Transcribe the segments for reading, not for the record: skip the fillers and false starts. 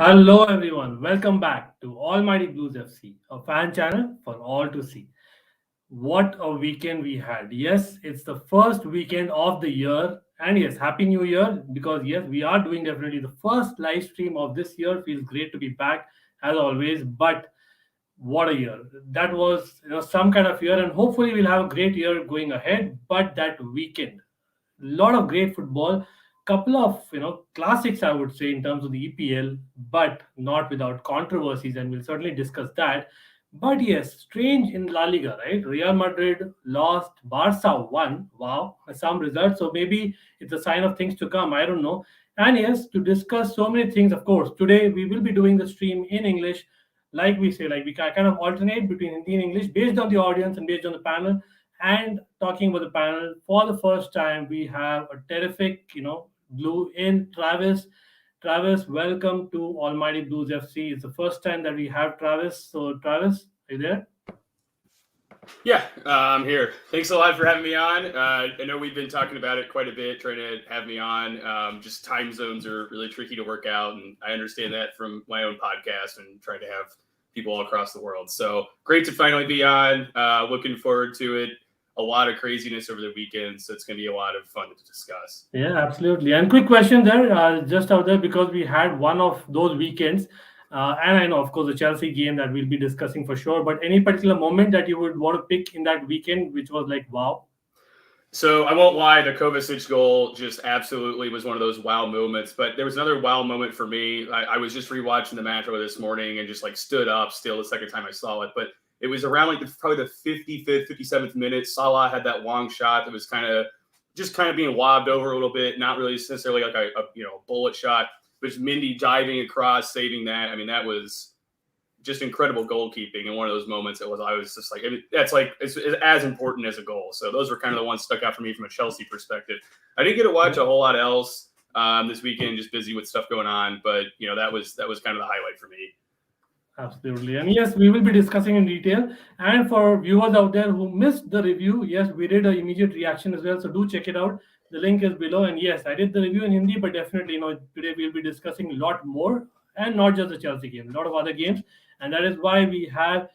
Hello everyone, welcome back to Almighty Blues FC, a fan channel for all to see. What a weekend we had. Yes, it's the first weekend of the year. And yes, Happy New Year because yes, we are doing definitely the first live stream of this year. Feels great to be back as always. But what a year. That was some kind of year, and hopefully we'll have a great year going ahead. But that weekend, lot of great football, couple of classics I would say in terms of the EPL, but not without controversies, and we'll certainly discuss that. But yes, strange in La Liga, right? Real Madrid lost, Barca won. Wow, some results. So maybe it's a sign of things to come. I don't know. And yes, to discuss so many things, of course, today we will be doing the stream in English. Like we say, like we kind of alternate between Hindi and English based on the audience and based on the panel. And talking about the panel, for the first time, we have a terrific, blue in Travis. Travis, welcome to Almighty Blues FC. It's the first time that we have Travis. So, Travis, are you there? Yeah, I'm here. Thanks a lot for having me on. I know we've been talking about it quite a bit, trying to have me on. Just time zones are really tricky to work out, and I understand that from my own podcast and trying to have people all across the world. So great to finally be on. Looking forward to it. A lot of craziness over the weekend, so it's going to be a lot of fun to discuss. Yeah, absolutely. And quick question there, just out there, because we had one of those weekends, and I know, of course, the Chelsea game that we'll be discussing for sure. But any particular moment that you would want to pick in that weekend, which was like wow? So I won't lie, the Kovacic goal just absolutely was one of those wow moments. But there was another wow moment for me. I was just rewatching the match over this morning and just like stood up still the second time I saw it. But it was around like probably the 55th, 57th minute. Salah had that long shot that was kind of being lobbed over a little bit, not really necessarily like a bullet shot, but just Mindy diving across, saving that. I mean, that was just incredible goalkeeping, and one of those moments I was just like, that's like it's as important as a goal. So those were kind of the ones stuck out for me from a Chelsea perspective. I didn't get to watch a whole lot else this weekend, just busy with stuff going on, but that was kind of the highlight for me. Absolutely. And yes, we will be discussing in detail. And for viewers out there who missed the review, yes, we did an immediate reaction as well. So do check it out. The link is below. And yes, I did the review in Hindi, but definitely, today we'll be discussing a lot more, and not just the Chelsea game, a lot of other games. And that is why we have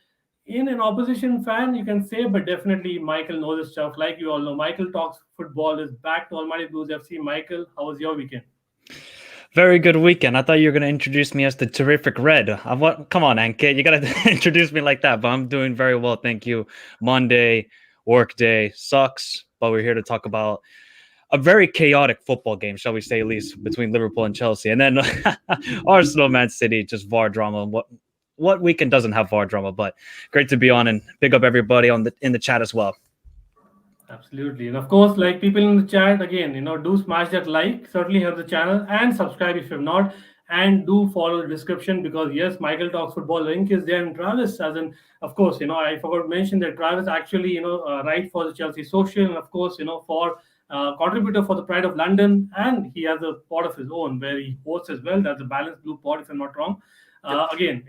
in an opposition fan, you can say, but definitely Michael knows his stuff. Like you all know, Michael Talks Football is back to Almighty Blues FC. Michael, how was your weekend? Very good weekend. I thought you were going to introduce me as the terrific red. Come on, Ankit. You got to introduce me like that, but I'm doing very well. Thank you. Monday, work day sucks, but we're here to talk about a very chaotic football game, shall we say, at least between Liverpool and Chelsea. And then ArsenalvManCity, just VAR drama. What weekend doesn't have VAR drama? But great to be on, and big up everybody in the chat as well. Absolutely. And of course, like people in the chat, again, do smash that like, certainly help the channel, and subscribe if you're not, and do follow the description because yes, Michael Talks Football link is there, and Travis, as in, of course, I forgot to mention that Travis actually, write for the Chelsea Social, and of course, for contributor for the Pride of London, and he has a pod of his own where he hosts as well. That's a Balanced Blue pod, if I'm not wrong. Again,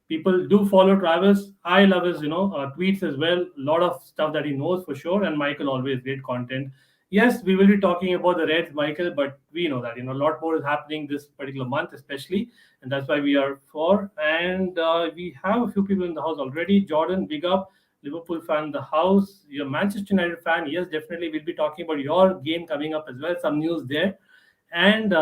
people do follow Travis. I love his, tweets as well. A lot of stuff that he knows for sure. And Michael always great content. Yes, we will be talking about the Reds, Michael, but we know that, a lot more is happening this particular month, especially. And that's why we are for. And we have a few people in the house already. Jordan, big up. Liverpool fan in the house. You're a Manchester United fan. Yes, definitely. We'll be talking about your game coming up as well. Some news there. And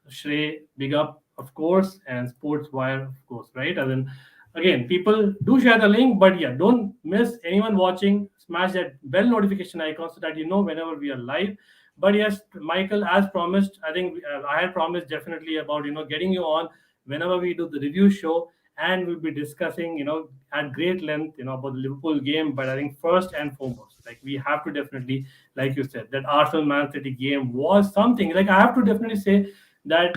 Shrey, big up, of course, and Sports Wire, of course, right? And then again, people do share the link, but yeah, don't miss anyone watching. Smash that bell notification icon so that you know whenever we are live. But yes, Michael, as promised, I think I had promised definitely about getting you on whenever we do the review show, and we'll be discussing at great length about the Liverpool game. But I think first and foremost, like we have to definitely, like you said, that Arsenal-Man-City game was something. Like I have to definitely say that.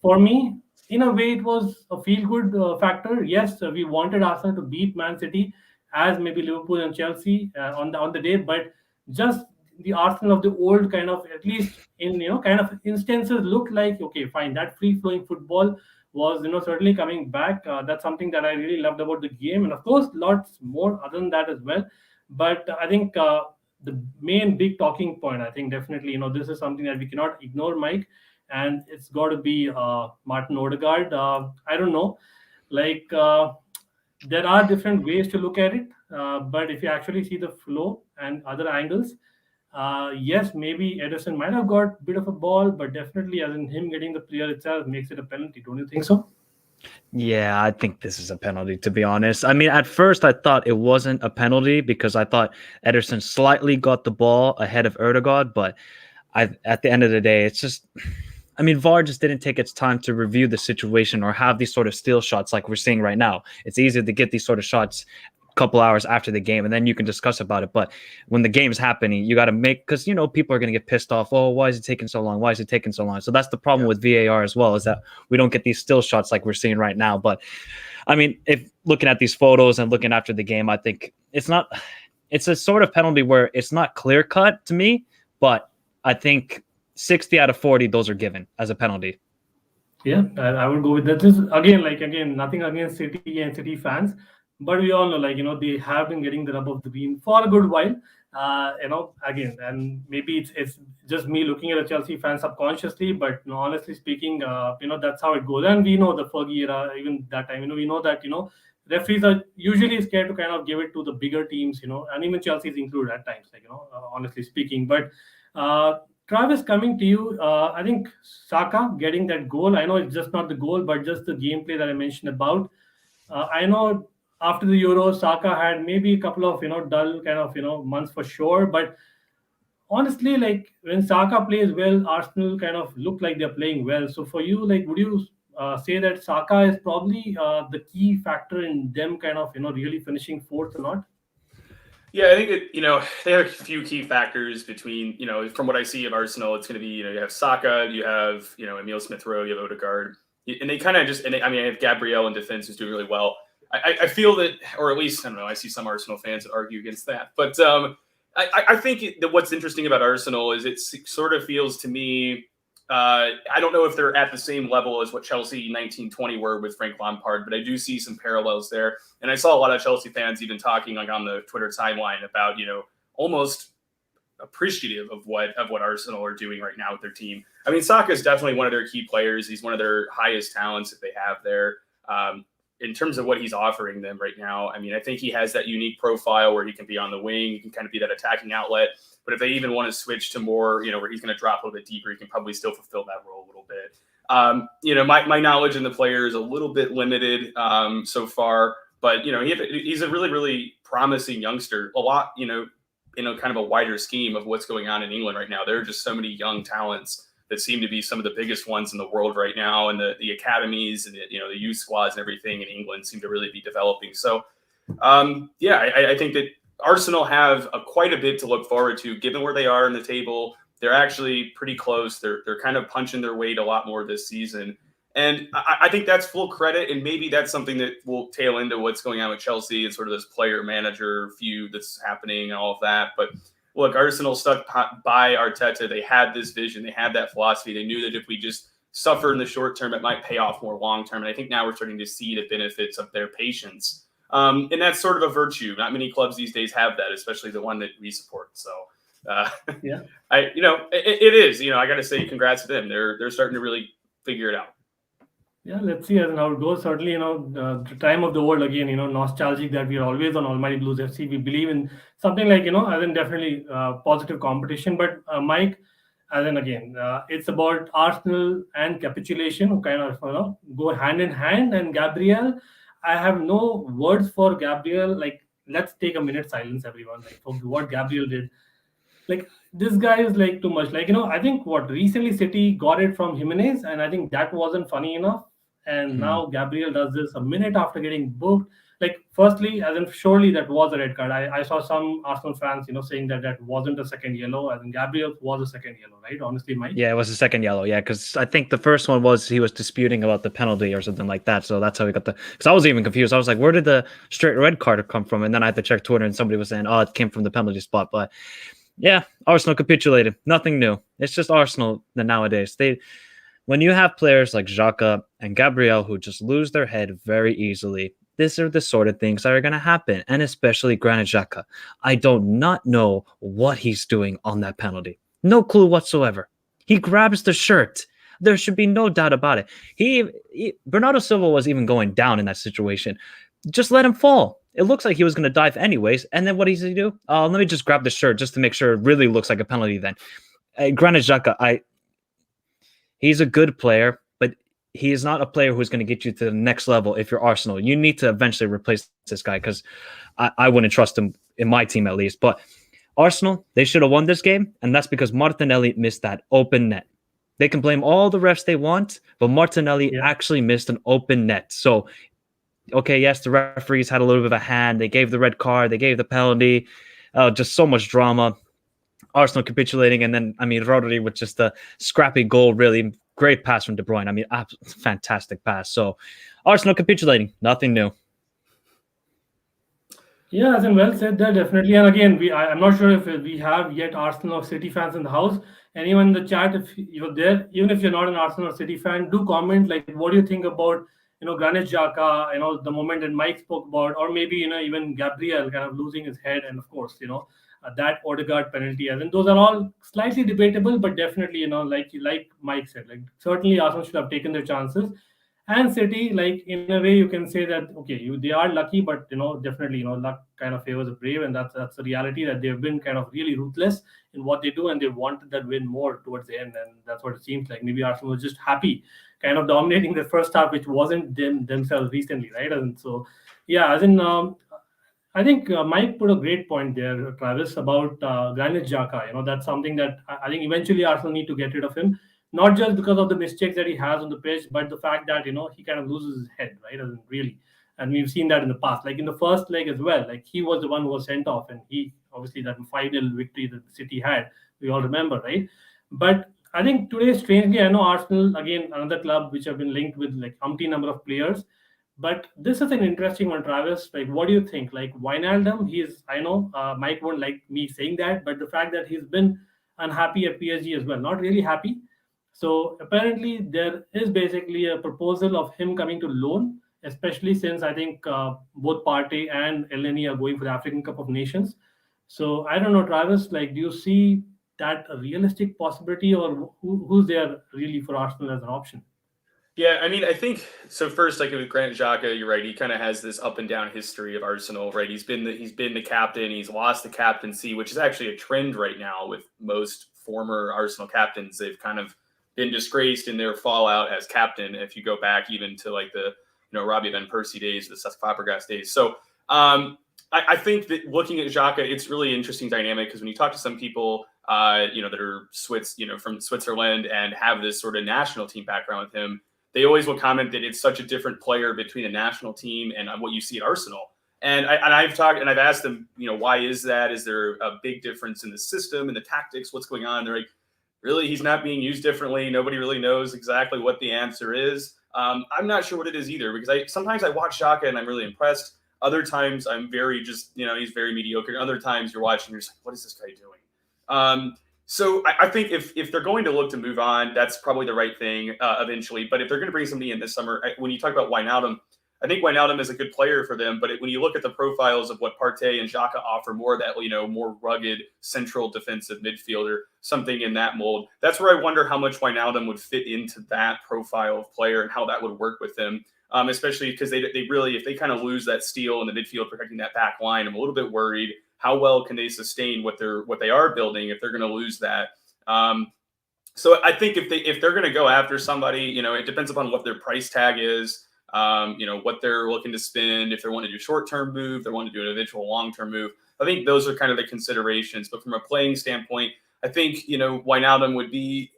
For me, in a way, it was a feel-good factor. Yes, we wanted Arsenal to beat Man City, as maybe Liverpool and Chelsea on the day, but just the Arsenal of the old kind of, at least in kind of instances, looked like okay, fine. That free-flowing football was certainly coming back. That's something that I really loved about the game, and of course, lots more other than that as well. But I think the main big talking point, I think definitely, this is something that we cannot ignore, Mike. and it's got to be Martin Odegaard. I don't know, like there are different ways to look at it, but if you actually see the flow and other angles, yes, maybe Ederson might have got a bit of a ball, but definitely, as in him getting the player itself, makes it a penalty. Don't you think so? Yeah, I think this is a penalty, to be honest. I mean, at first I thought it wasn't a penalty because I thought Ederson slightly got the ball ahead of Erdegaard, but at the end of the day, it's just, I mean, VAR just didn't take its time to review the situation or have these sort of steal shots like we're seeing right now. It's easy to get these sort of shots a couple hours after the game, and then you can discuss about it. But when the game's happening, you got to make, because, you know, people are going to get pissed off. Oh, why is it taking so long? Why is it taking so long? So that's the problem with VAR as well, is that we don't get these still shots like we're seeing right now. But I mean, if looking at these photos and looking after the game, I think it's a sort of penalty where it's not clear cut to me, but I think 60 out of 40, those are given as a penalty. Yeah, I would go with that. This again, nothing against City and City fans, but we all know, like, you know, they have been getting the rub of the green for a good while. You know, again, and maybe it's just me looking at a Chelsea fan subconsciously, but you know, honestly speaking, you know, that's how it goes. And we know the Fergie era, even that time, you know, we know that, you know, referees are usually scared to kind of give it to the bigger teams, you know, and even Chelsea is included at times, like, you know, honestly speaking. But Travis, coming to you, I think Saka getting that goal, I know it's just not the goal, but just the gameplay that I mentioned about. I know after the Euro, Saka had maybe a couple of, you know, dull kind of, you know, months for sure. But honestly, like when Saka plays well, Arsenal kind of look like they're playing well. So for you, like, would you say that Saka is probably the key factor in them kind of, you know, really finishing fourth or not? Yeah, I think that, you know, they have a few key factors between, you know, from what I see of Arsenal, it's going to be, you know, you have Saka, you have, you know, Emile Smith-Rowe, you have Odegaard, and they kind of just, I mean, I have Gabriel in defense who's doing really well. I feel that, or at least, I don't know, I see some Arsenal fans that argue against that. But I think that what's interesting about Arsenal is it sort of feels to me, I don't know if they're at the same level as what Chelsea 1920 were with Frank Lampard, but I do see some parallels there. And I saw a lot of Chelsea fans even talking like on the Twitter timeline about, you know, almost appreciative of what Arsenal are doing right now with their team. I mean, Saka is definitely one of their key players. He's one of their highest talents that they have there. In terms of what he's offering them right now, I mean, I think he has that unique profile where he can be on the wing, he can kind of be that attacking outlet. But if they even want to switch to more, you know, where he's going to drop a little bit deeper, he can probably still fulfill that role a little bit. You know, my knowledge in the player is a little bit limited so far, but, you know, he's a really, really promising youngster. A lot, you know, in a kind of a wider scheme of what's going on in England right now. There are just so many young talents that seem to be some of the biggest ones in the world right now. And the academies and, you know, the youth squads and everything in England seem to really be developing. So, yeah, I think that Arsenal have quite a bit to look forward to, given where they are in the table. They're actually pretty close. They're kind of punching their weight a lot more this season. And I think that's full credit. And maybe that's something that will tail into what's going on with Chelsea and sort of this player-manager feud that's happening and all of that. But look, Arsenal stuck by Arteta. They had this vision. They had that philosophy. They knew that if we just suffer in the short term, it might pay off more long term. And I think now we're starting to see the benefits of their patience. And that's sort of a virtue. Not many clubs these days have that, especially the one that we support. So, yeah, you know, it is. You know, I got to say, congrats to them. They're starting to really figure it out. Yeah, let's see how it goes. Certainly, you know, the time of the world again, you know, nostalgic that we are always on Almighty Blues FC. We believe in something like, you know, as in definitely positive competition. But Mike, as in again, it's about Arsenal and capitulation who kind of, you know, go hand in hand. And Gabriel, I have no words for Gabriel. Like, let's take a minute silence, everyone, like for what Gabriel did. Like, this guy is like too much. Like, you know, I think recently City got it from Jimenez, and I think that wasn't funny enough. And now Gabriel does this a minute after getting booked. Like, firstly, as in surely that was a red card. I saw some Arsenal fans, you know, saying that wasn't a second yellow. As in Gabriel was a second yellow, right? Honestly, Mike. Yeah, it was a second yellow. Yeah, because I think the first one was he was disputing about the penalty or something like that. So that's how he got because I was even confused. I was like, where did the straight red card come from? And then I had to check Twitter, and somebody was saying, oh, it came from the penalty spot. But yeah, Arsenal capitulated. Nothing new. It's just Arsenal nowadays. When you have players like Xhaka and Gabriel who just lose their head very easily, these are the sort of things that are going to happen. And especially Granit Xhaka. I do not know what he's doing on that penalty. No clue whatsoever. He grabs the shirt There should be no doubt about it. Bernardo Silva was even going down in that situation. Just let him fall. It looks like he was going to dive anyways. And then what does he do? Let me just grab the shirt just to make sure it really looks like a penalty then. Granit Xhaka, he's a good player, but he is not a player who's going to get you to the next level if you're Arsenal. You need to eventually replace this guy because I wouldn't trust him in my team at least. But Arsenal, they should have won this game, and that's because Martinelli missed that open net. They can blame all the refs they want, but Martinelli actually missed an open net. So, okay, yes, the referees had a little bit of a hand. They gave the red card. They gave the penalty. Just so much drama. Arsenal capitulating, and then, Rodri with just a scrappy goal, really. Great pass from De Bruyne. Fantastic pass. So, Arsenal capitulating. Nothing new. Yeah, I think well said there, definitely. And again, I'm not sure if we have yet Arsenal or City fans in the house. Anyone in the chat, if you're there, even if you're not an Arsenal or City fan, do comment, like, what do you think about, Granit Xhaka, the moment that Mike spoke about, or maybe, even Gabriel kind of losing his head, and of course, that Odegaard penalty. I think those are all slightly debatable, but definitely, like Mike said, like, certainly Arsenal should have taken their chances. And City, like, in a way, you can say that, okay, they are lucky, but, definitely, luck kind of favors the brave. And that's the reality, that they've been kind of really ruthless in what they do. And they wanted that win more towards the end. And that's what it seems like. Maybe Arsenal was just happy kind of dominating the first half, which wasn't themselves recently, right? And so, yeah, as in, I think Mike put a great point there, Travis, about Granit Xhaka. That's something that I think eventually Arsenal need to get rid of him. Not just because of the mistakes that he has on the pitch, but the fact that, he kind of loses his head, right? Really. And we've seen that in the past. Like in the first leg as well, like he was the one who was sent off, and he, obviously, that 5-0 victory that the City had, we all remember, right? But I think today, strangely, I know Arsenal, again, another club which have been linked with like umpteen number of players. But this is an interesting one, Travis. Like, what do you think? Like, Wijnaldum, I know Mike won't like me saying that, but the fact that he's been unhappy at PSG as well, not really happy. So apparently there is basically a proposal of him coming to loan, especially since I think both Partey and Elneny are going for the African Cup of Nations. So I don't know, Travis, like, do you see that a realistic possibility, or who's there really for Arsenal as an option? Yeah, I think so. First, like with Granit Xhaka, you're right. He kind of has this up and down history of Arsenal, right? He's been the captain. He's lost the captaincy, which is actually a trend right now with most former Arsenal captains. They've kind of been disgraced in their fallout as captain. If you go back even to like the Robbie Van Persie days, the Cesc Fabregas days. So I think that looking at Xhaka, it's really interesting dynamic, because when you talk to some people, that are from Switzerland and have this sort of national team background with him, they always will comment that it's such a different player between the national team and what you see at Arsenal. And I've asked them, why is that? Is there a big difference in the system and the tactics? What's going on? They're like, really, he's not being used differently. Nobody really knows exactly what the answer is. I'm not sure what it is either, because sometimes I watch Xhaka and I'm really impressed. Other times I'm very he's very mediocre. Other times you're watching, you're just like, what is this guy doing? So I think if they're going to look to move on, that's probably the right thing eventually. But if they're going to bring somebody in this summer, when you talk about Wijnaldum, I think Wijnaldum is a good player for them. But when you look at the profiles of what Partey and Xhaka offer, more that more rugged central defensive midfielder, something in that mold, that's where I wonder how much Wijnaldum would fit into that profile of player and how that would work with them. Especially because they really, if they kind of lose that steal in the midfield protecting that back line, I'm a little bit worried. How well can they sustain what they are building if they're going to lose that? So I think if they're going to go after somebody, it depends upon what their price tag is, what they're looking to spend. If they want to do short-term move, they want to do an eventual long-term move. I think those are kind of the considerations. But from a playing standpoint, I think Wijnaldum would be.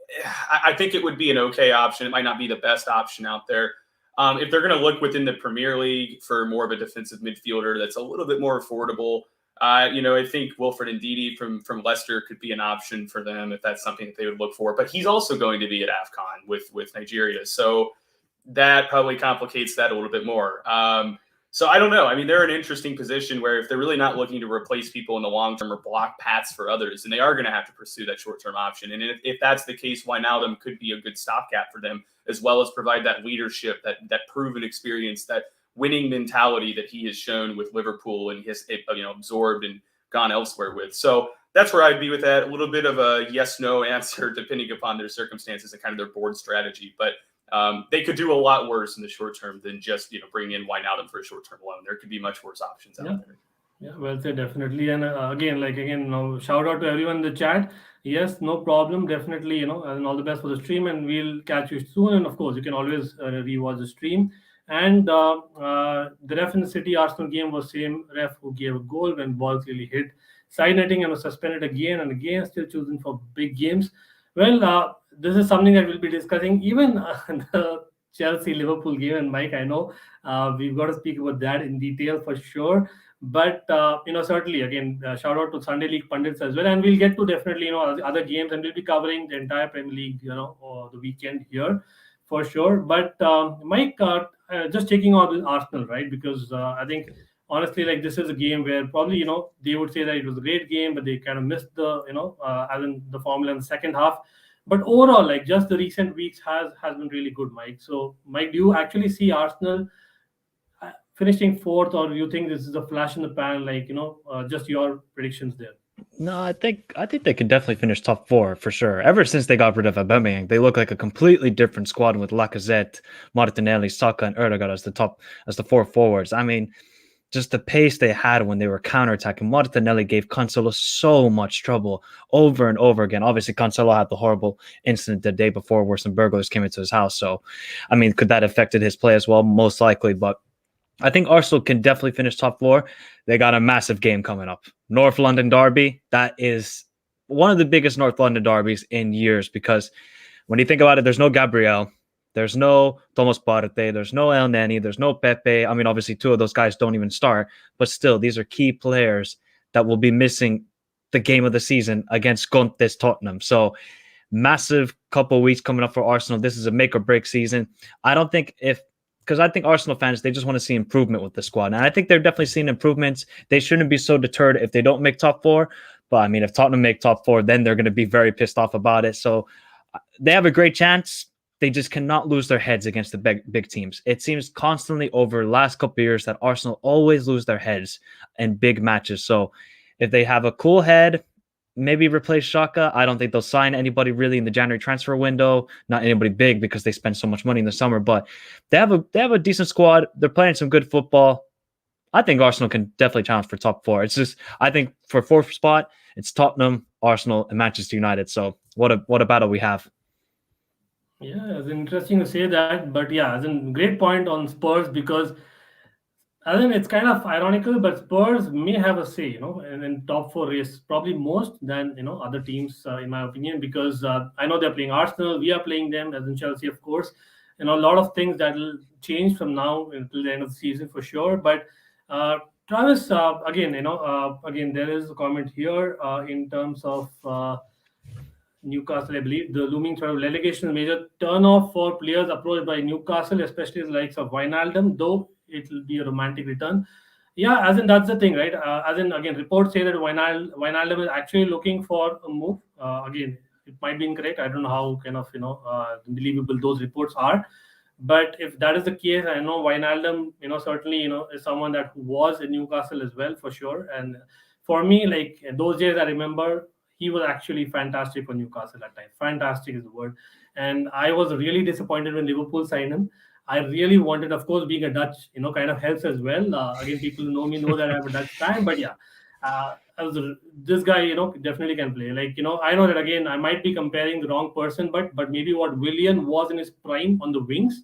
I think it would be an okay option. It might not be the best option out there. If they're going to look within the Premier League for more of a defensive midfielder that's a little bit more affordable. I think Wilfred Ndidi from Leicester could be an option for them if that's something that they would look for. But he's also going to be at AFCON with Nigeria. So that probably complicates that a little bit more. So I don't know. They're in an interesting position where if they're really not looking to replace people in the long term or block paths for others, then they are going to have to pursue that short-term option. And if that's the case, Wijnaldum could be a good stopgap for them, as well as provide that leadership, that proven experience, that winning mentality that he has shown with Liverpool and he has absorbed and gone elsewhere with. So That's where I'd be with that. A little bit of a yes/no answer depending upon their circumstances and kind of their board strategy. But they could do a lot worse in the short term than just bringing in Wijnaldum for a short term loan. There could be much worse options out there. Yeah, well said, definitely. And again, now shout out to everyone in the chat. Yes, no problem, definitely. And all the best for the stream, and we'll catch you soon. And of course, you can always rewatch the stream. And the ref in the City Arsenal game was same ref who gave a goal when ball clearly hit side netting and was suspended again and again, still chosen for big games. Well, this is something that we'll be discussing even the Chelsea-Liverpool game. And Mike, I know we've got to speak about that in detail for sure. But certainly, again, shout out to Sunday League pundits as well, and we'll get to definitely other games, and we'll be covering the entire Premier League, or the weekend here for sure. But Mike, just checking out with Arsenal, right? Because I think honestly, like, this is a game where probably they would say that it was a great game, but they kind of missed the as in the formula in the second half. But overall, like, just the recent weeks has been really good, Mike. So, Mike, do you actually see Arsenal finishing fourth, or do you think this is a flash in the pan? Like, just your predictions there. No, I think they could definitely finish top four for sure. Ever since they got rid of Aubameyang, they look like a completely different squad with Lacazette, Martinelli, Saka, and Erdegaard as the four forwards. I mean, just the pace they had when they were counterattacking. Martinelli gave Cancelo so much trouble over and over again. Obviously, Cancelo had the horrible incident the day before where some burglars came into his house. So, I mean, could that affected his play as well? Most likely, but I think Arsenal can definitely finish top four. They got a massive game coming up. North London derby. That is one of the biggest North London derbies in years, because when you think about it, there's no Gabriel, there's no Thomas Partey, there's no El Neni, there's no Pepe. I mean, obviously, two of those guys don't even start, but still, these are key players that will be missing the game of the season against Conte's Tottenham. So, massive couple of weeks coming up for Arsenal. This is a make or break season. Because I think Arsenal fans, they just want to see improvement with the squad. And I think they're definitely seeing improvements. They shouldn't be so deterred if they don't make top four. But I mean, if Tottenham make top four, then they're going to be very pissed off about it. So they have a great chance. They just cannot lose their heads against the big teams. It seems constantly over the last couple of years that Arsenal always lose their heads in big matches. So if they have a cool head, maybe replace Xhaka. I don't think they'll sign anybody really in the January transfer window. Not anybody big because they spend so much money in the summer. But they have a decent squad. They're playing some good football. I think Arsenal can definitely challenge for top four. It's just, I think for fourth spot, it's Tottenham, Arsenal, and Manchester United. So what a battle we have. Yeah, it's interesting to say that, but yeah, as in great point on Spurs, because I think it's kind of ironical, but Spurs may have a say, in top four race, probably most than other teams, in my opinion, because I know they're playing Arsenal, we are playing them, as in Chelsea, of course. A lot of things that will change from now until the end of the season for sure. But Travis, again, there is a comment here in terms of Newcastle. I believe the looming threat of relegation is a major turn-off for players approached by Newcastle, especially the likes of Wijnaldum, though it will be a romantic return. Yeah, as in that's the thing, right? As in, again, reports say that Wijnaldum is actually looking for a move. Again, it might be incorrect. I don't know how kind of believable those reports are. But if that is the case, I know Wijnaldum, certainly, is someone that was in Newcastle as well, for sure. And for me, like, those days, I remember he was actually fantastic for Newcastle at times. Fantastic is the word. And I was really disappointed when Liverpool signed him. I really wanted, of course, being a Dutch, kind of helps as well. Again, people who know me know that I have a Dutch fan, but yeah, this guy, definitely can play. Like, I know that, again, I might be comparing the wrong person, but maybe what Willian was in his prime on the wings,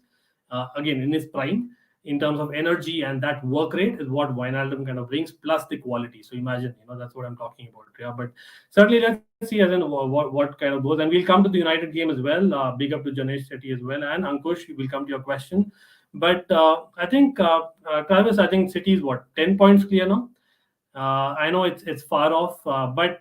again, in his prime, in terms of energy and that work rate is what Wijnaldum kind of brings, plus the quality. So imagine, that's what I'm talking about. Yeah, but certainly let's see as in what kind of goes. And we'll come to the United game as well. Big up to Janesh Shetty as well. And Ankush, we'll come to your question. But I think, Travis, I think City is 10 points clear now? I know it's far off, but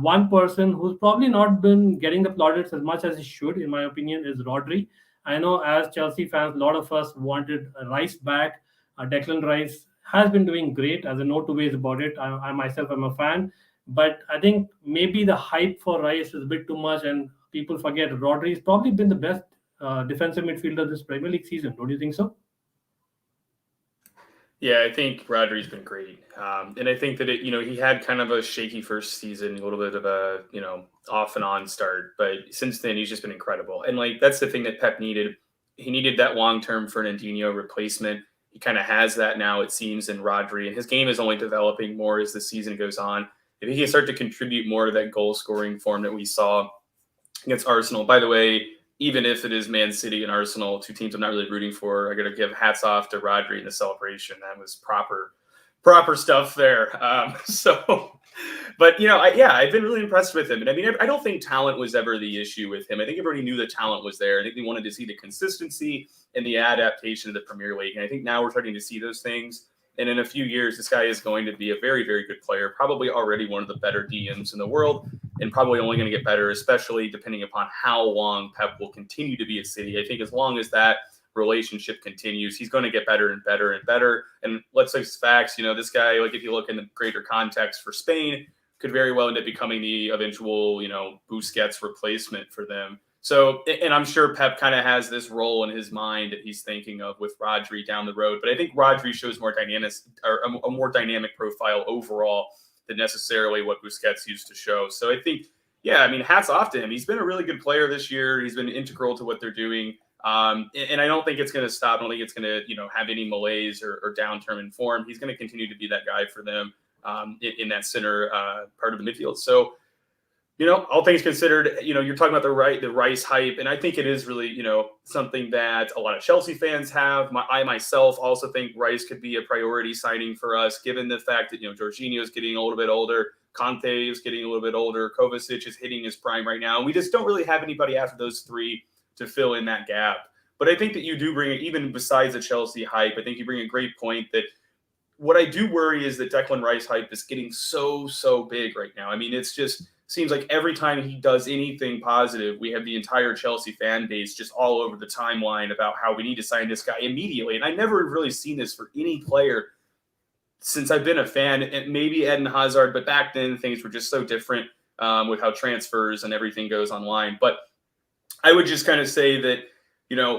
one person who's probably not been getting the plaudits as much as he should, in my opinion, is Rodri. I know as Chelsea fans, a lot of us wanted Rice back. Declan Rice has been doing great, as a no two ways about it. I myself am a fan, but I think maybe the hype for Rice is a bit too much, and people forget Rodri's probably been the best defensive midfielder this Premier League season. Don't you think so? Yeah, I think Rodri's been great. And I think that he had kind of a shaky first season, a little bit of a, off and on start. But since then, he's just been incredible. And like, that's the thing that Pep needed. He needed that long-term Fernandinho replacement. He kind of has that now, it seems, in Rodri. And his game is only developing more as the season goes on. If he can start to contribute more to that goal-scoring form that we saw against Arsenal. By the way, even if it is Man City and Arsenal, two teams I'm not really rooting for, I got to give hats off to Rodri in the celebration. That was proper stuff there. But I've been really impressed with him. And I mean, I don't think talent was ever the issue with him. I think everybody knew the talent was there. I think they wanted to see the consistency and the adaptation to the Premier League. And I think now we're starting to see those things. And in a few years, this guy is going to be a very, very good player, probably already one of the better DMs in the world, and probably only going to get better, especially depending upon how long Pep will continue to be at City. I think as long as that relationship continues, he's going to get better and better and better. And let's face facts, this guy, like if you look in the greater context for Spain, could very well end up becoming the eventual, Busquets replacement for them. So, and I'm sure Pep kind of has this role in his mind that he's thinking of with Rodri down the road. But I think Rodri shows more dynamic, or a more dynamic profile overall than necessarily what Busquets used to show. So I think, hats off to him. He's been a really good player this year. He's been integral to what they're doing. And I don't think it's going to stop. I don't think it's going to, have any malaise or downturn in form. He's going to continue to be that guy for them in that center part of the midfield. So, all things considered, you're talking about the Rice hype, and I think it is really, something that a lot of Chelsea fans have. I myself also think Rice could be a priority signing for us, given the fact that, Jorginho is getting a little bit older, Conte is getting a little bit older, Kovacic is hitting his prime right now, and we just don't really have anybody after those three to fill in that gap. But I think that you do bring it, even besides the Chelsea hype, I think you bring a great point that what I do worry is that Declan Rice hype is getting so big right now. I mean, it's just seems like every time he does anything positive, we have the entire Chelsea fan base just all over the timeline about how we need to sign this guy immediately. And I never really seen this for any player since I've been a fan, and maybe Eden Hazard, but back then things were just so different with how transfers and everything goes online. But I would just kind of say that,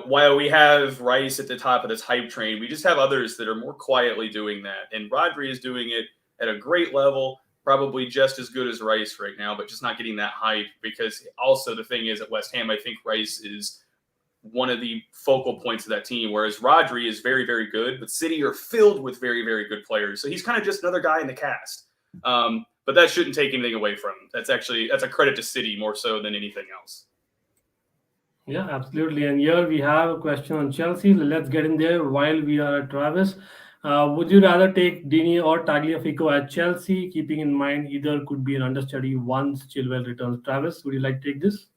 while we have Rice at the top of this hype train, we just have others that are more quietly doing that. And Rodri is doing it at a great level, probably just as good as Rice right now, but just not getting that hype, because also the thing is at West Ham, I think Rice is one of the focal points of that team, whereas Rodri is very, very good, but City are filled with very, very good players. So he's kind of just another guy in the cast. But that shouldn't take anything away from him. That's a credit to City more so than anything else. Yeah, absolutely. And here we have a question on Chelsea. Let's get in there while we are at Travis. Would you rather take Dini or Tagliafico at Chelsea, keeping in mind either could be an understudy once Chilwell returns? Travis, would you like to take this?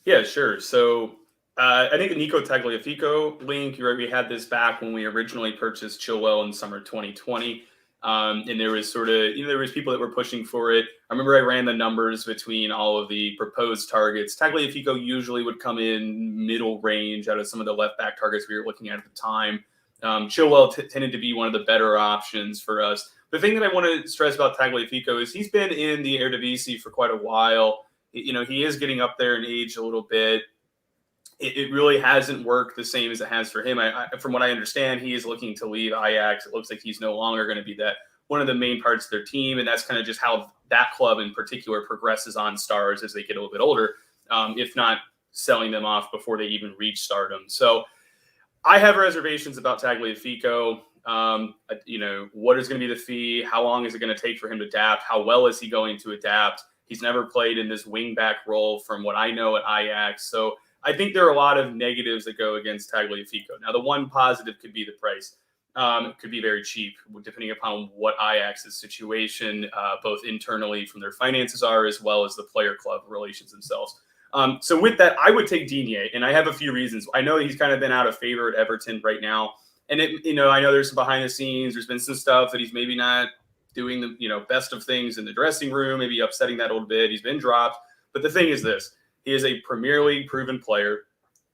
Yeah, sure. So I think the Nico Tagliafico link, we had this back when we originally purchased Chilwell in summer 2020. And there was sort of, there was people that were pushing for it. I remember I ran the numbers between all of the proposed targets. Tagliafico usually would come in middle range out of some of the left back targets we were looking at the time. Chilwell tended to be one of the better options for us. The thing that I want to stress about Tagliafico is he's been in the Eredivisie for quite a while. He is getting up there in age a little bit. It really hasn't worked the same as it has for him. From what I understand, he is looking to leave Ajax. It looks like he's no longer going to be that one of the main parts of their team, and that's kind of just how that club in particular progresses on stars as they get a little bit older, if not selling them off before they even reach stardom. So I have reservations about Tagliafico. What is going to be the fee? How long is it going to take for him to adapt? How well is he going to adapt? He's never played in this wing-back role from what I know at Ajax. So I think there are a lot of negatives that go against Tagliafico. Now, the one positive could be the price. It could be very cheap, depending upon what Ajax's situation, both internally from their finances are, as well as the player-club relations themselves. So with that, I would take Digne, and I have a few reasons. I know he's kind of been out of favor at Everton right now. And, I know there's some behind the scenes. There's been some stuff that he's maybe not doing the, best of things in the dressing room, maybe upsetting that a little bit. He's been dropped. But the thing is this. He is a Premier League proven player.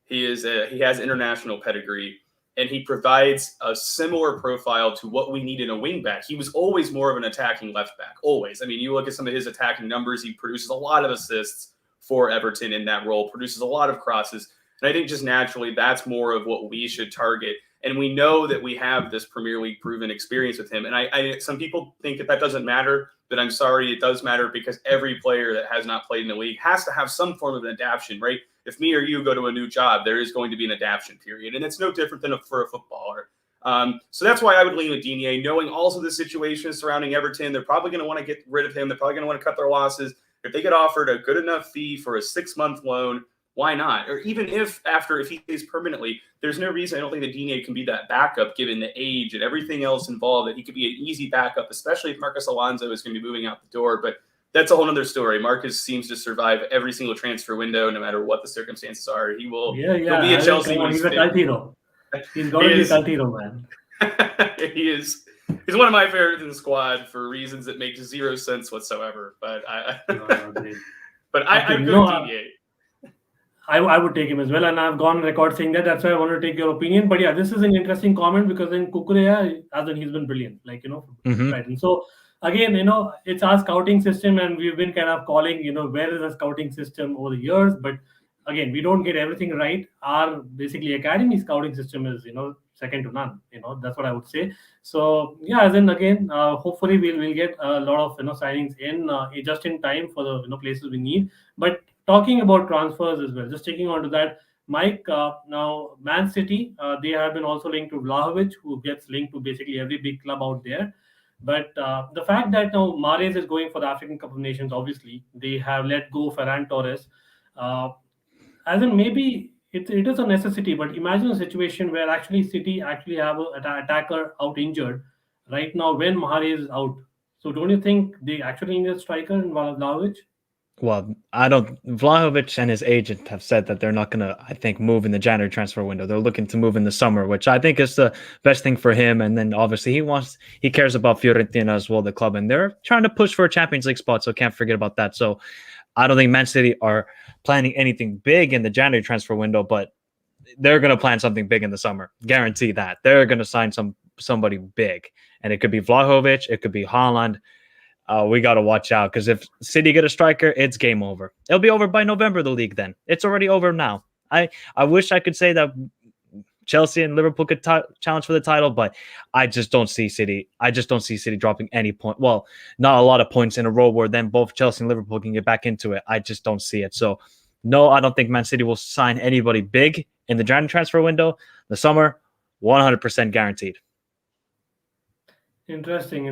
He has international pedigree, and he provides a similar profile to what we need in a wingback. He was always more of an attacking left back, always. I mean, you look at some of his attacking numbers, he produces a lot of assists for Everton in that role, produces a lot of crosses. And I think just naturally that's more of what we should target. And we know that we have this Premier League proven experience with him. And some people think that doesn't matter, but I'm sorry, it does matter, because every player that has not played in the league has to have some form of an adaptation, right? If me or you go to a new job, there is going to be an adaptation period, and it's no different than for a footballer. So that's why I would lean with Digne, knowing also the situation surrounding Everton. They're probably going to want to get rid of him. They're probably going to want to cut their losses. If they get offered a good enough fee for a 6-month loan, why not? Or even if he stays permanently, there's no reason I don't think that Digne can be that backup, given the age and everything else involved, that he could be an easy backup, especially if Marcus Alonso is going to be moving out the door. But that's a whole other story. Marcus seems to survive every single transfer window, no matter what the circumstances are. He'll be a Chelsea. He's a cult hero. He's got to be a cult hero, man. He is. He's one of my favorites in the squad for reasons that make zero sense whatsoever. But I go Digne. I would take him as well, and I've gone on record saying that. That's why I wanted to take your opinion. But yeah, this is an interesting comment, because in Kukurea, as in he's been brilliant, right? And so again, it's our scouting system, and we've been kind of calling, where is the scouting system over the years. But again, we don't get everything right. Our basically academy scouting system is, second to none. That's what I would say. So yeah, as in again, hopefully we'll get a lot of signings in just in time for the places we need. But talking about transfers as well, just taking on to that, Mike, now Man City, they have been also linked to Vlahovic, who gets linked to basically every big club out there. But the fact that now Mahrez is going for the African Cup of Nations, obviously, they have let go Ferran Torres. As in maybe it is a necessity, but imagine a situation where actually City actually have an attacker out injured right now when Mahrez is out. So don't you think they actually need a striker in Vlahovic? Well, I don't. Vlahovic and his agent have said that they're not going to, I think, move in the January transfer window. They're looking to move in the summer, which I think is the best thing for him. And then obviously he cares about Fiorentina as well, the club, and they're trying to push for a Champions League spot. So can't forget about that. So I don't think Man City are planning anything big in the January transfer window, but they're going to plan something big in the summer. Guarantee that. They're going to sign somebody big, and it could be Vlahovic, it could be Haaland. We got to watch out, because if City get a striker, it's game over. It'll be over by November, the league then. It's already over now. I wish I could say that Chelsea and Liverpool could challenge for the title, but I just don't see City. I just don't see City dropping any point. Well, not a lot of points in a row where then both Chelsea and Liverpool can get back into it. I just don't see it. So, no, I don't think Man City will sign anybody big in the January transfer window. The summer, 100% guaranteed. Interesting.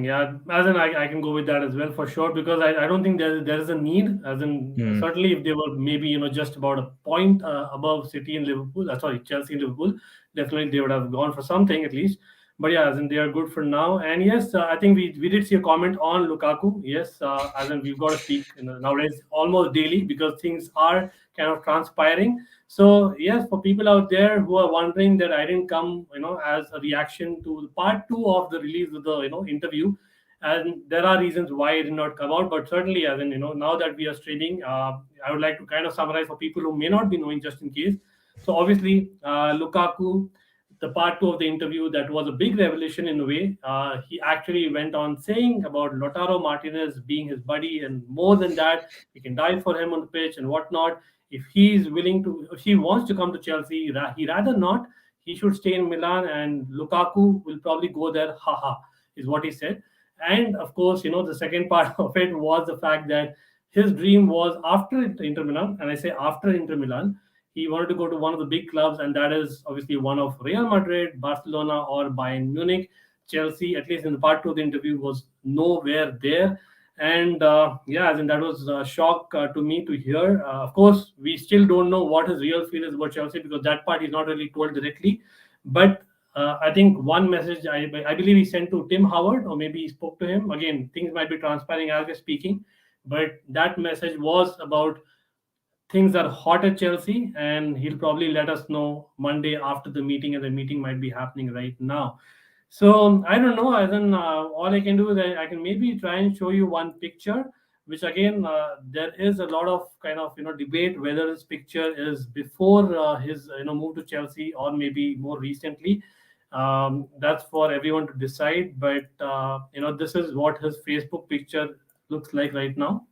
Yeah, as in I can go with that as well for sure, because I don't think there is a need. As in certainly if they were maybe just about a point above City and Liverpool, Chelsea and Liverpool, definitely they would have gone for something at least. But yeah, as in they are good for now. And yes, I think we did see a comment on Lukaku. Yes, as in we've got to speak nowadays almost daily, because things are kind of transpiring. So yes, for people out there who are wondering that I didn't come, as a reaction to part 2 of the release of the interview, and there are reasons why it did not come out. But certainly, as in now that we are streaming, I would like to kind of summarize for people who may not be knowing, just in case. So obviously, Lukaku, the part 2 of the interview, that was a big revelation in a way. He actually went on saying about Lautaro Martinez being his buddy, and more than that, he can die for him on the pitch and whatnot. If he wants to come to Chelsea, he rather not. He should stay in Milan, and Lukaku will probably go there. Haha, is what he said. And of course, the second part of it was the fact that his dream was after Inter Milan, and I say after Inter Milan, he wanted to go to one of the big clubs, and that is obviously one of Real Madrid, Barcelona, or Bayern Munich. Chelsea, at least in the part 2 of the interview, was nowhere there. And yeah, and that was a shock to me to hear. Of course, we still don't know what his real feel is about Chelsea, because that part is not really told directly. But I think one message I believe he sent to Tim Howard, or maybe he spoke to him. Again, things might be transpiring as we're speaking, but that message was about things are hot at Chelsea, and he'll probably let us know Monday after the meeting, and the meeting might be happening right now. So I don't know. As in, all I can do is I can maybe try and show you one picture, which again, there is a lot of kind of debate whether this picture is before his move to Chelsea, or maybe more recently. That's for everyone to decide. But this is what his Facebook picture looks like right now.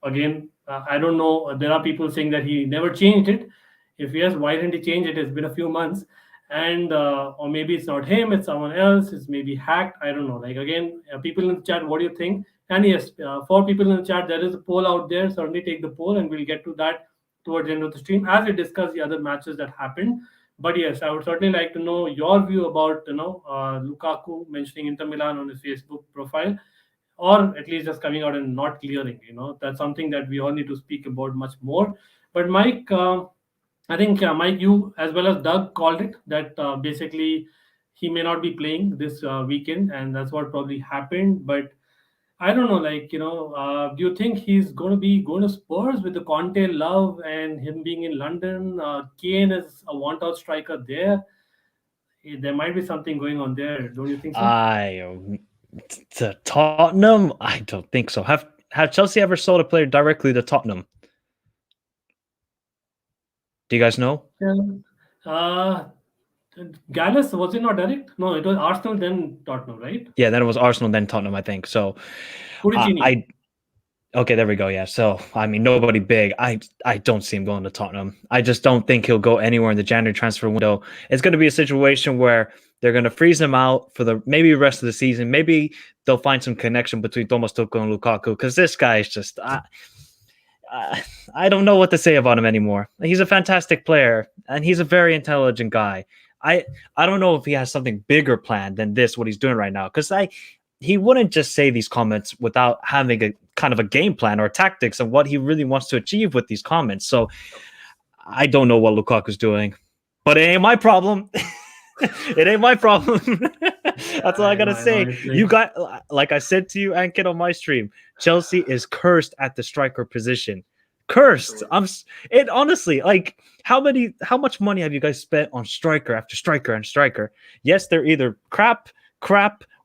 Again, I don't know. There are people saying that he never changed it. If yes, why didn't he change it? It's been a few months. and or maybe it's not him, it's someone else, it's maybe hacked. I don't know. Like again, people in the chat, what do you think? And yes, for people in the chat, there is a poll out there. Certainly take the poll, and we'll get to that towards the end of the stream as we discuss the other matches that happened. But yes, I would certainly like to know your view about Lukaku mentioning Inter Milan on his Facebook profile, or at least just coming out and not clearing. That's something that we all need to speak about much more. But Mike, I think Mike, you as well as Doug called it that basically he may not be playing this weekend, and that's what probably happened. But I don't know, do you think he's going to be going to Spurs with the Conte love and him being in London? Kane is a want-out striker there. There might be something going on there. Don't you think so? To Tottenham, I don't think so. Have Chelsea ever sold a player directly to Tottenham? Do you guys know? Gallus, was it not direct? No, it was Arsenal then Tottenham, right? Yeah, then it was Arsenal then Tottenham, I think. So okay, there we go. Yeah. So I mean, nobody big. I don't see him going to Tottenham. I just don't think he'll go anywhere in the January transfer window. It's going to be a situation where they're going to freeze him out for maybe the rest of the season. Maybe they'll find some connection between Thomas Tuchel and Lukaku, because this guy is just I don't know what to say about him anymore. He's a fantastic player and he's a very intelligent guy. I don't know if he has something bigger planned than this, what he's doing right now, because he wouldn't just say these comments without having a kind of a game plan or tactics of what he really wants to achieve with these comments. So I don't know what Lukaku's doing, but it ain't my problem. It ain't my problem. That's all I gotta say. You got, like I said to you, Ankit, on my stream, Chelsea is cursed at the striker position. Cursed. It honestly, like, how much money have you guys spent on striker after striker and striker? Yes, they're either crap,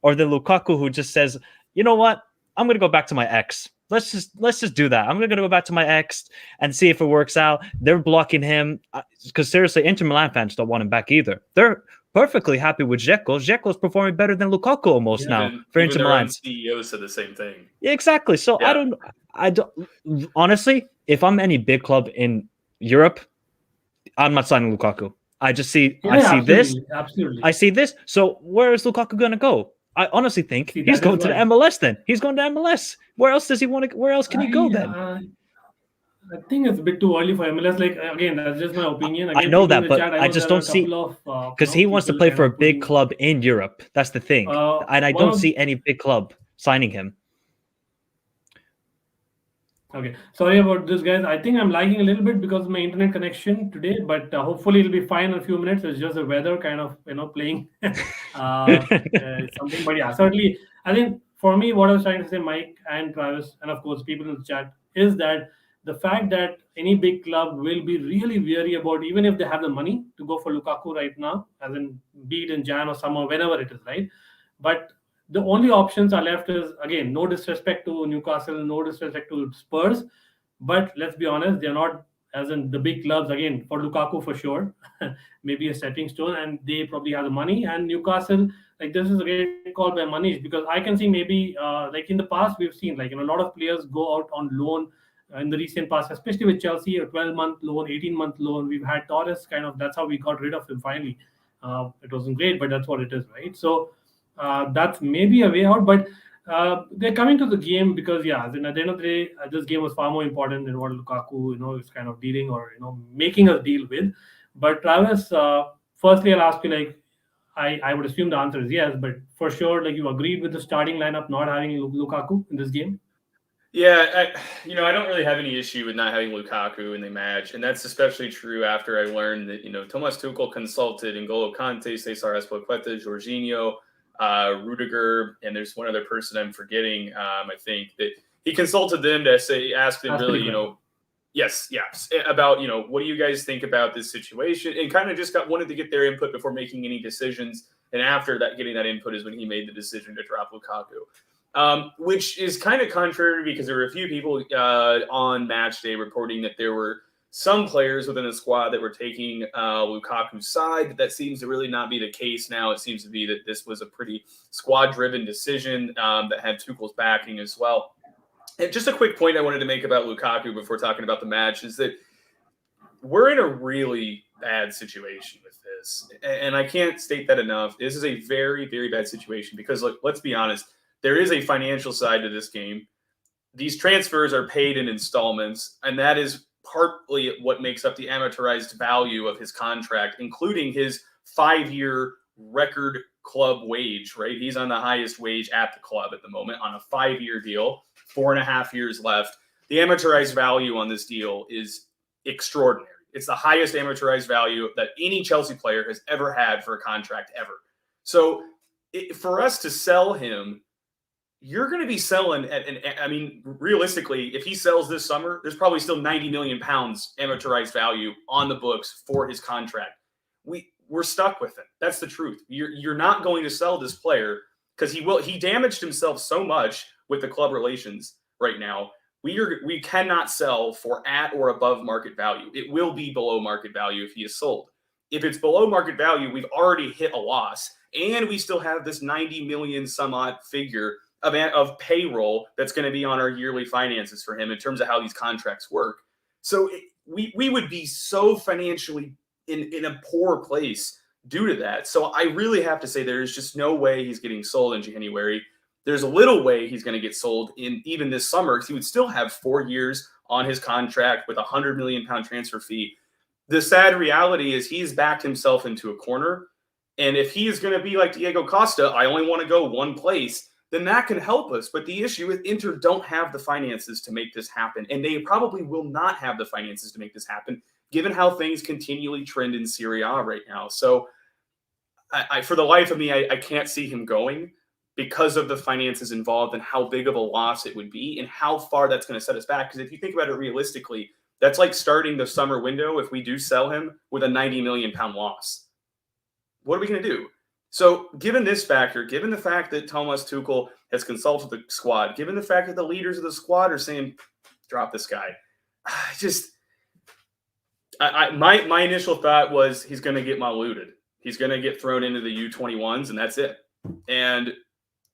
or the Lukaku who just says, you know what, I'm gonna go back to my ex. Let's just do that. I'm gonna go back to my ex and see if it works out. They're blocking him because seriously, Inter Milan fans don't want him back either. They're perfectly happy with Dzeko. Dzeko's performing better than Lukaku almost now for Inter Milan. CEO said the same thing. Yeah, exactly. So yeah. I don't honestly, if I'm any big club in Europe, I'm not signing Lukaku. I just see this. Absolutely. I see this. So where is Lukaku going to go? I honestly think he's going to the MLS then. He's going to MLS. Where else does he want to? Where else can he go then? I think it's a bit too early for MLS. Like, again, that's just my opinion. Again, I know that, but I just don't see, because he wants to play for a big club in Europe. That's the thing. And I don't see any big club signing him. Okay, sorry about this, guys. I think I'm lagging a little bit because of my internet connection today, but hopefully it'll be fine in a few minutes. It's just the weather kind of, playing something. But yeah, certainly, I think for me, what I was trying to say, Mike and Travis, and of course people in the chat, is that the fact that any big club will be really wary about, even if they have the money to go for Lukaku right now, as in be it in Jan or summer, whenever it is, right? But the only options are left is, again, no disrespect to Newcastle, no disrespect to Spurs, but let's be honest, they're not, as in the big clubs, again, for Lukaku for sure, maybe a stepping stone, and they probably have the money. And Newcastle, like, this is a great call by Manish, because I can see maybe, like in the past, we've seen, like, a lot of players go out on loan in the recent past, especially with Chelsea, a 12-month loan, 18-month loan. We've had Torres, kind of, that's how we got rid of him finally. It wasn't great, but that's what it is, right? So that's maybe a way out, but they're coming to the game because, yeah, at the end of the day, this game was far more important than what Lukaku, is kind of dealing or, making a deal with. But Travis, firstly, I'll ask you, like, I would assume the answer is yes, but for sure, like, you agreed with the starting lineup not having Lukaku in this game? Yeah, I don't really have any issue with not having Lukaku in the match, and that's especially true after I learned that, Thomas Tuchel consulted N'Golo Kante, Cesar Azpilicueta, Jorginho, Rudiger, and there's one other person I'm forgetting. I think that he consulted them to ask them really, yes, about, what do you guys think about this situation, and kind of just wanted to get their input before making any decisions. And after that, getting that input is when he made the decision to drop Lukaku. Which is kind of contrary because there were a few people on match day reporting that there were some players within the squad that were taking Lukaku's side. That seems to really not be the case now. It seems to be that this was a pretty squad-driven decision that had Tuchel's backing as well. And just a quick point I wanted to make about Lukaku before talking about the match is that we're in a really bad situation with this. And I can't state that enough. This is a very, very bad situation because, look, let's be honest, there is a financial side to this game. These transfers are paid in installments, and that is partly what makes up the amortized value of his contract, including his 5-year record club wage, right? He's on the highest wage at the club at the moment on a 5-year deal, 4.5 years left. The amortized value on this deal is extraordinary. It's the highest amortized value that any Chelsea player has ever had for a contract ever. So for us to sell him, you're going to be selling I mean, realistically, if he sells this summer, there's probably still 90 million pounds amortized value on the books for his contract. We're stuck with it. That's the truth. You're not going to sell this player because he damaged himself so much with the club relations right now. We cannot sell for at or above market value. It will be below market value if he is sold. If it's below market value, we've already hit a loss, and we still have this 90 million some odd figure of payroll that's going to be on our yearly finances for him in terms of how these contracts work. So we would be so financially in a poor place due to that. So I really have to say there's just no way he's getting sold in January. There's a little way he's going to get sold in even this summer because he would still have 4 years on his contract with a £100 million transfer fee. The sad reality is he's backed himself into a corner. And if he is going to be like Diego Costa, I only want to go one place, then that can help us. But the issue is Inter don't have the finances to make this happen. And they probably will not have the finances to make this happen, given how things continually trend in Serie A right now. So I for the life of me, I can't see him going because of the finances involved and how big of a loss it would be and how far that's going to set us back. Because if you think about it realistically, that's like starting the summer window if we do sell him with a 90 million pound loss. What are we going to do? So given this factor, given the fact that Thomas Tuchel has consulted the squad, given the fact that the leaders of the squad are saying, drop this guy, my initial thought was he's going to get maluted. He's going to get thrown into the U21s, and that's it. And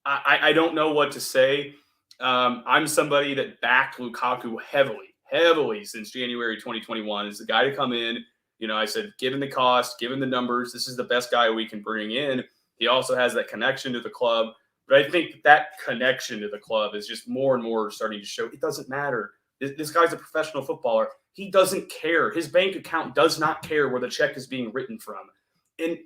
I don't know what to say. I'm somebody that backed Lukaku heavily since January 2021 as the guy to come in. You know, I said, given the cost, given the numbers, this is the best guy we can bring in. He also has that connection to the club. But I think that connection to the club is just more and more starting to show it doesn't matter. This guy's a professional footballer. He doesn't care. His bank account does not care where the check is being written from. And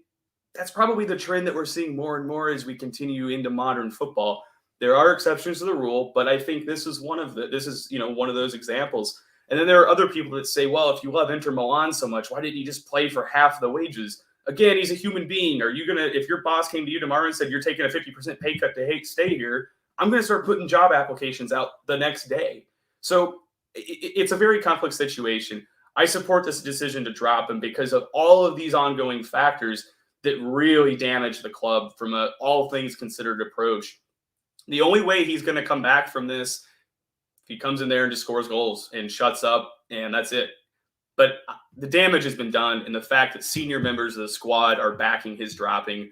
that's probably the trend that we're seeing more and more as we continue into modern football. There are exceptions to the rule, but I think this is one of those examples. And then there are other people that say, well, if you love Inter Milan so much, why didn't you just play for half the wages? Again, he's a human being. Are you going to, if your boss came to you tomorrow and said you're taking a 50% pay cut to stay here, I'm going to start putting job applications out the next day. So it's a very complex situation. I support this decision to drop him because of all of these ongoing factors that really damage the club from a all things considered approach. The only way he's going to come back from this, if he comes in there and just scores goals and shuts up, and that's it. But the damage has been done, and the fact that senior members of the squad are backing his dropping,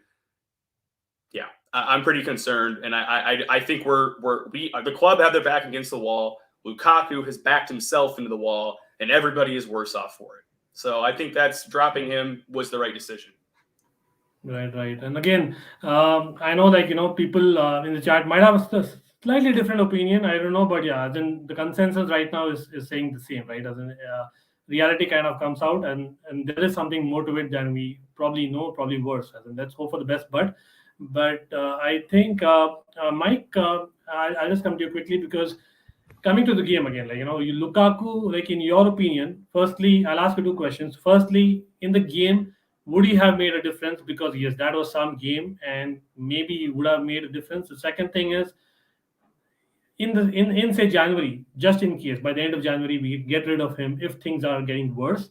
yeah, I'm pretty concerned. And I think the club have their back against the wall. Lukaku has backed himself into the wall, and everybody is worse off for it. So I think that's dropping him was the right decision. Right. And again, I know, people in the chat might have a slightly different opinion. I don't know, but yeah, then the consensus right now is saying the same, right? As in, reality kind of comes out, and there is something more to it than we probably know, probably worse. As in, let's hope for the best. But I think, Mike, I'll just come to you quickly because coming to the game again, Lukaku, in your opinion, firstly, I'll ask you two questions. Firstly, in the game, would he have made a difference? Because yes, that was some game, and maybe he would have made a difference. The second thing is, in say January, just in case by the end of January we get rid of him if things are getting worse,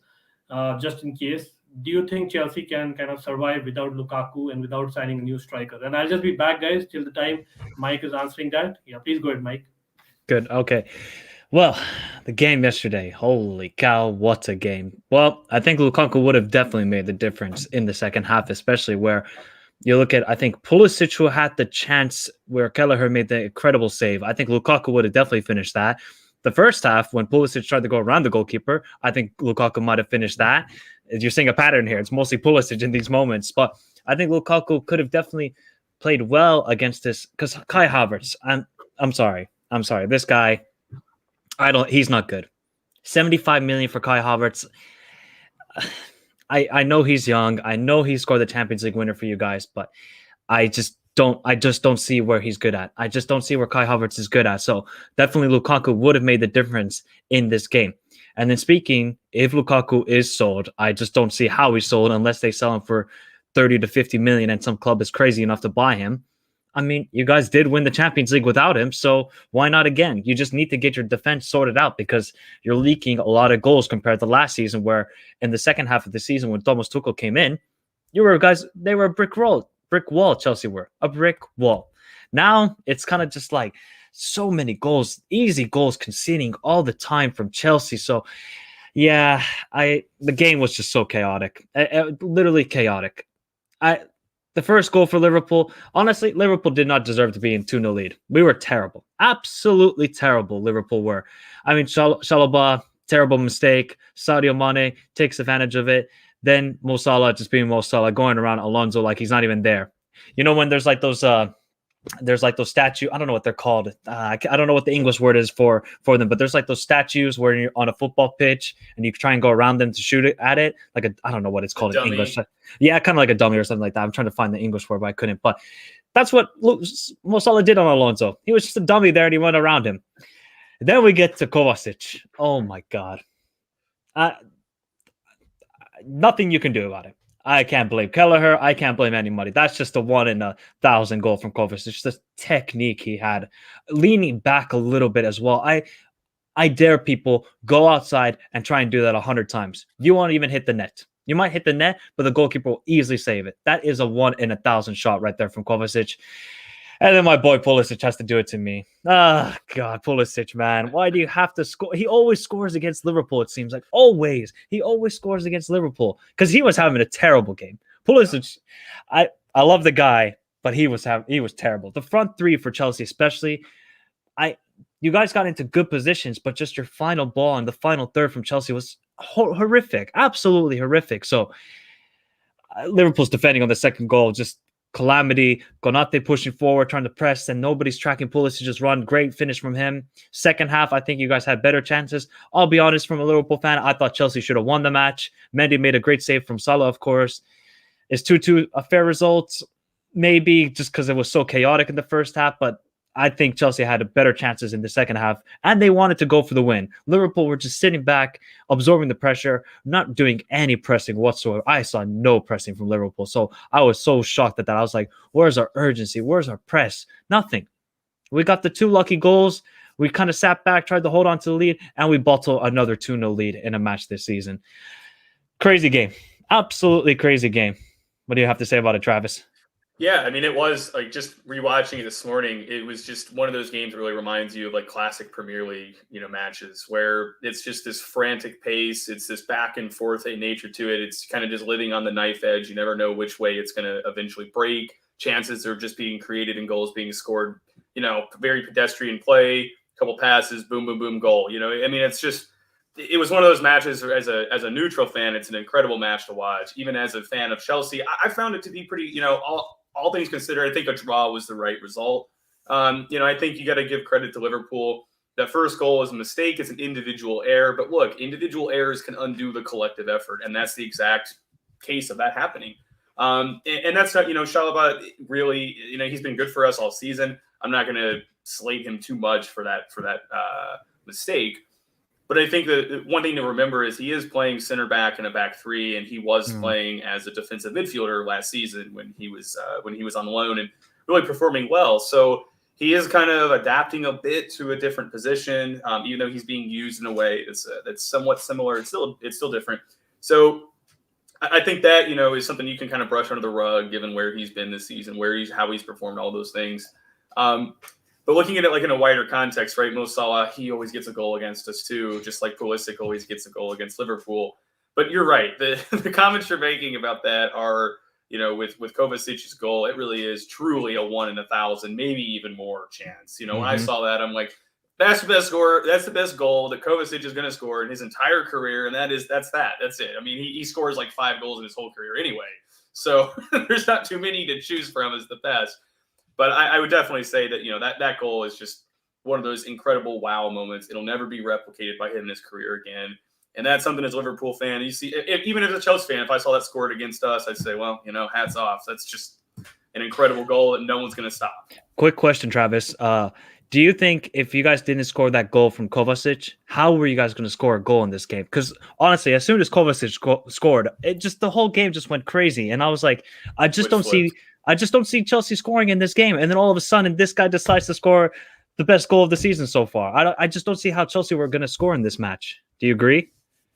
just in case, do you think Chelsea can kind of survive without Lukaku and without signing a new striker? And I'll just be back, guys, till the time Mike is answering that. Yeah, please go ahead, Mike. Good. Okay. Well, the game yesterday, holy cow, what a game. Well, I think Lukaku would have definitely made the difference in the second half, especially where you look at, I think, Pulisic, who had the chance where Gallagher made the incredible save. I think Lukaku would have definitely finished that. The first half, when Pulisic tried to go around the goalkeeper, I think Lukaku might have finished that. You're seeing a pattern here. It's mostly Pulisic in these moments, but I think Lukaku could have definitely played well against this, because Kai Havertz, I'm sorry. This guy, he's not good. 75 million for Kai Havertz. I know he's young. I know he scored the Champions League winner for you guys, but I just don't see where he's good at. I just don't see where Kai Havertz is good at. So definitely Lukaku would have made the difference in this game. And then speaking, if Lukaku is sold, I just don't see how he's sold unless they sell him for 30 to 50 million and some club is crazy enough to buy him. I mean, you guys did win the Champions League without him, so why not again? You just need to get your defense sorted out because you're leaking a lot of goals compared to last season, where in the second half of the season when Thomas Tuchel came in, they were a brick wall, Chelsea were. A brick wall. Now, it's kind of just like so many goals, easy goals conceding all the time from Chelsea. So, yeah, the game was just so chaotic. Literally chaotic. The first goal for Liverpool, honestly, Liverpool did not deserve to be in 2-0 lead. We were terrible. Absolutely terrible, Liverpool were. I mean, Chalobah, terrible mistake. Sadio Mane takes advantage of it. Then Mo Salah just being Mo Salah, going around Alonso like he's not even there. You know, when there's like those statues, I don't know what they're called. I don't know what the English word is for them, but there's like those statues where you're on a football pitch and you try and go around them to shoot it at it. I don't know what it's called in English. Yeah, kind of like a dummy or something like that. I'm trying to find the English word, but I couldn't. But that's what Mo Salah did on Alonso. He was just a dummy there and he went around him. Then we get to Kovacic. Oh my God. Nothing you can do about it. I can't blame Gallagher. I can't blame anybody. That's just a 1 in 1,000 goal from Kovacic. It's just the technique he had, leaning back a little bit as well. I dare people go outside and try and do that 100 times. You won't even hit the net. You might hit the net, but the goalkeeper will easily save it. That is a 1 in 1,000 shot right there from Kovacic. And then my boy Pulisic has to do it to me. God, Pulisic, man. Why do you have to score? He always scores against Liverpool, it seems like. Always. He always scores against Liverpool because he was having a terrible game. Pulisic, I love the guy, but he was terrible. The front three for Chelsea especially, you guys got into good positions, but just your final ball and the final third from Chelsea was horrific. Absolutely horrific. So Liverpool's defending on the second goal, just calamity. Konate pushing forward, trying to press, and nobody's tracking Pulisic's run. Great finish from him. Second half, I think you guys had better chances. I'll be honest, from a Liverpool fan, I thought Chelsea should have won the match. Mendy made a great save from Salah, of course. Is 2-2 a fair result? Maybe, just because it was so chaotic in the first half, but I think Chelsea had better chances in the second half, and they wanted to go for the win. Liverpool were just sitting back, absorbing the pressure, not doing any pressing whatsoever. I saw no pressing from Liverpool, so I was so shocked at that. I was like, where's our urgency? Where's our press? Nothing. We got the 2 lucky goals. We kind of sat back, tried to hold on to the lead, and we bottled another 2-0 lead in a match this season. Crazy game. Absolutely crazy game. What do you have to say about it, Travis? Yeah, I mean, it was like just rewatching it this morning. It was just one of those games that really reminds you of like classic Premier League, matches where it's just this frantic pace. It's this back and forth nature to it. It's kind of just living on the knife edge. You never know which way it's going to eventually break. Chances are just being created and goals being scored. Very pedestrian play, a couple passes, boom, boom, boom, goal. I mean, it was one of those matches as a neutral fan. It's an incredible match to watch. Even as a fan of Chelsea, I found it to be pretty, all things considered, I think a draw was the right result. I think you got to give credit to Liverpool. That first goal is a mistake. It's an individual error. But look, individual errors can undo the collective effort. And that's the exact case of that happening. And that's not, Chalobah really, he's been good for us all season. I'm not going to slate him too much for that mistake. But I think the one thing to remember is he is playing center back in a back three, and he was playing as a defensive midfielder last season when he was on loan and really performing well. So he is kind of adapting a bit to a different position, even though he's being used in a way that's somewhat similar. It's still different. So I think that is something you can kind of brush under the rug, given where he's been this season, how he's performed, all those things. But looking at it like in a wider context, right? Mo Salah, he always gets a goal against us too, just like Pulisic always gets a goal against Liverpool. But you're right. The comments you're making about that are, with Kovacic's goal, it really is truly a 1 in 1,000, maybe even more chance. When I saw that, I'm like, That's the best score. That's the best goal that Kovacic is going to score in his entire career, and that's that. That's it. I mean, he scores like 5 goals in his whole career anyway, so there's not too many to choose from as the best. But I would definitely say that that goal is just one of those incredible wow moments. It'll never be replicated by him in his career again, and that's something as a Liverpool fan. You see, even as a Chelsea fan, if I saw that scored against us, I'd say, well, hats off. That's just an incredible goal that no one's going to stop. Quick question, Travis. Do you think if you guys didn't score that goal from Kovacic, how were you guys going to score a goal in this game? Because honestly, as soon as Kovacic scored, the whole game just went crazy, and I was like, I just don't see Chelsea scoring in this game. And then all of a sudden, this guy decides to score the best goal of the season so far. I just don't see how Chelsea were going to score in this match. Do you agree?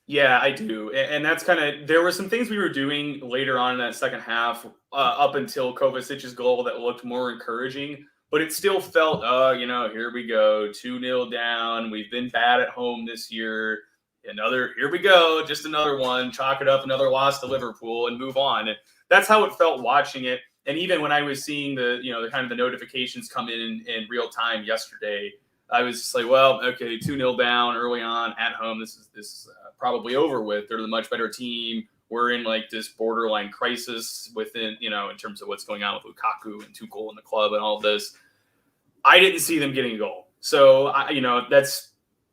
Yeah, I do. And that's there were some things we were doing later on in that second half up until Kovacic's goal that looked more encouraging. But it still felt, here we go, 2-0 down. We've been bad at home this year. Here we go, just another one. Chalk it up, another loss to Liverpool, and move on. And that's how it felt watching it. And even when I was seeing the kind of the notifications come in real time yesterday, I was just like, well, okay, 2-0 down early on at home. This is probably over with. They're the much better team. We're in like this borderline crisis within, in terms of what's going on with Lukaku and Tuchel in the club and all of this. I didn't see them getting a goal. So, that's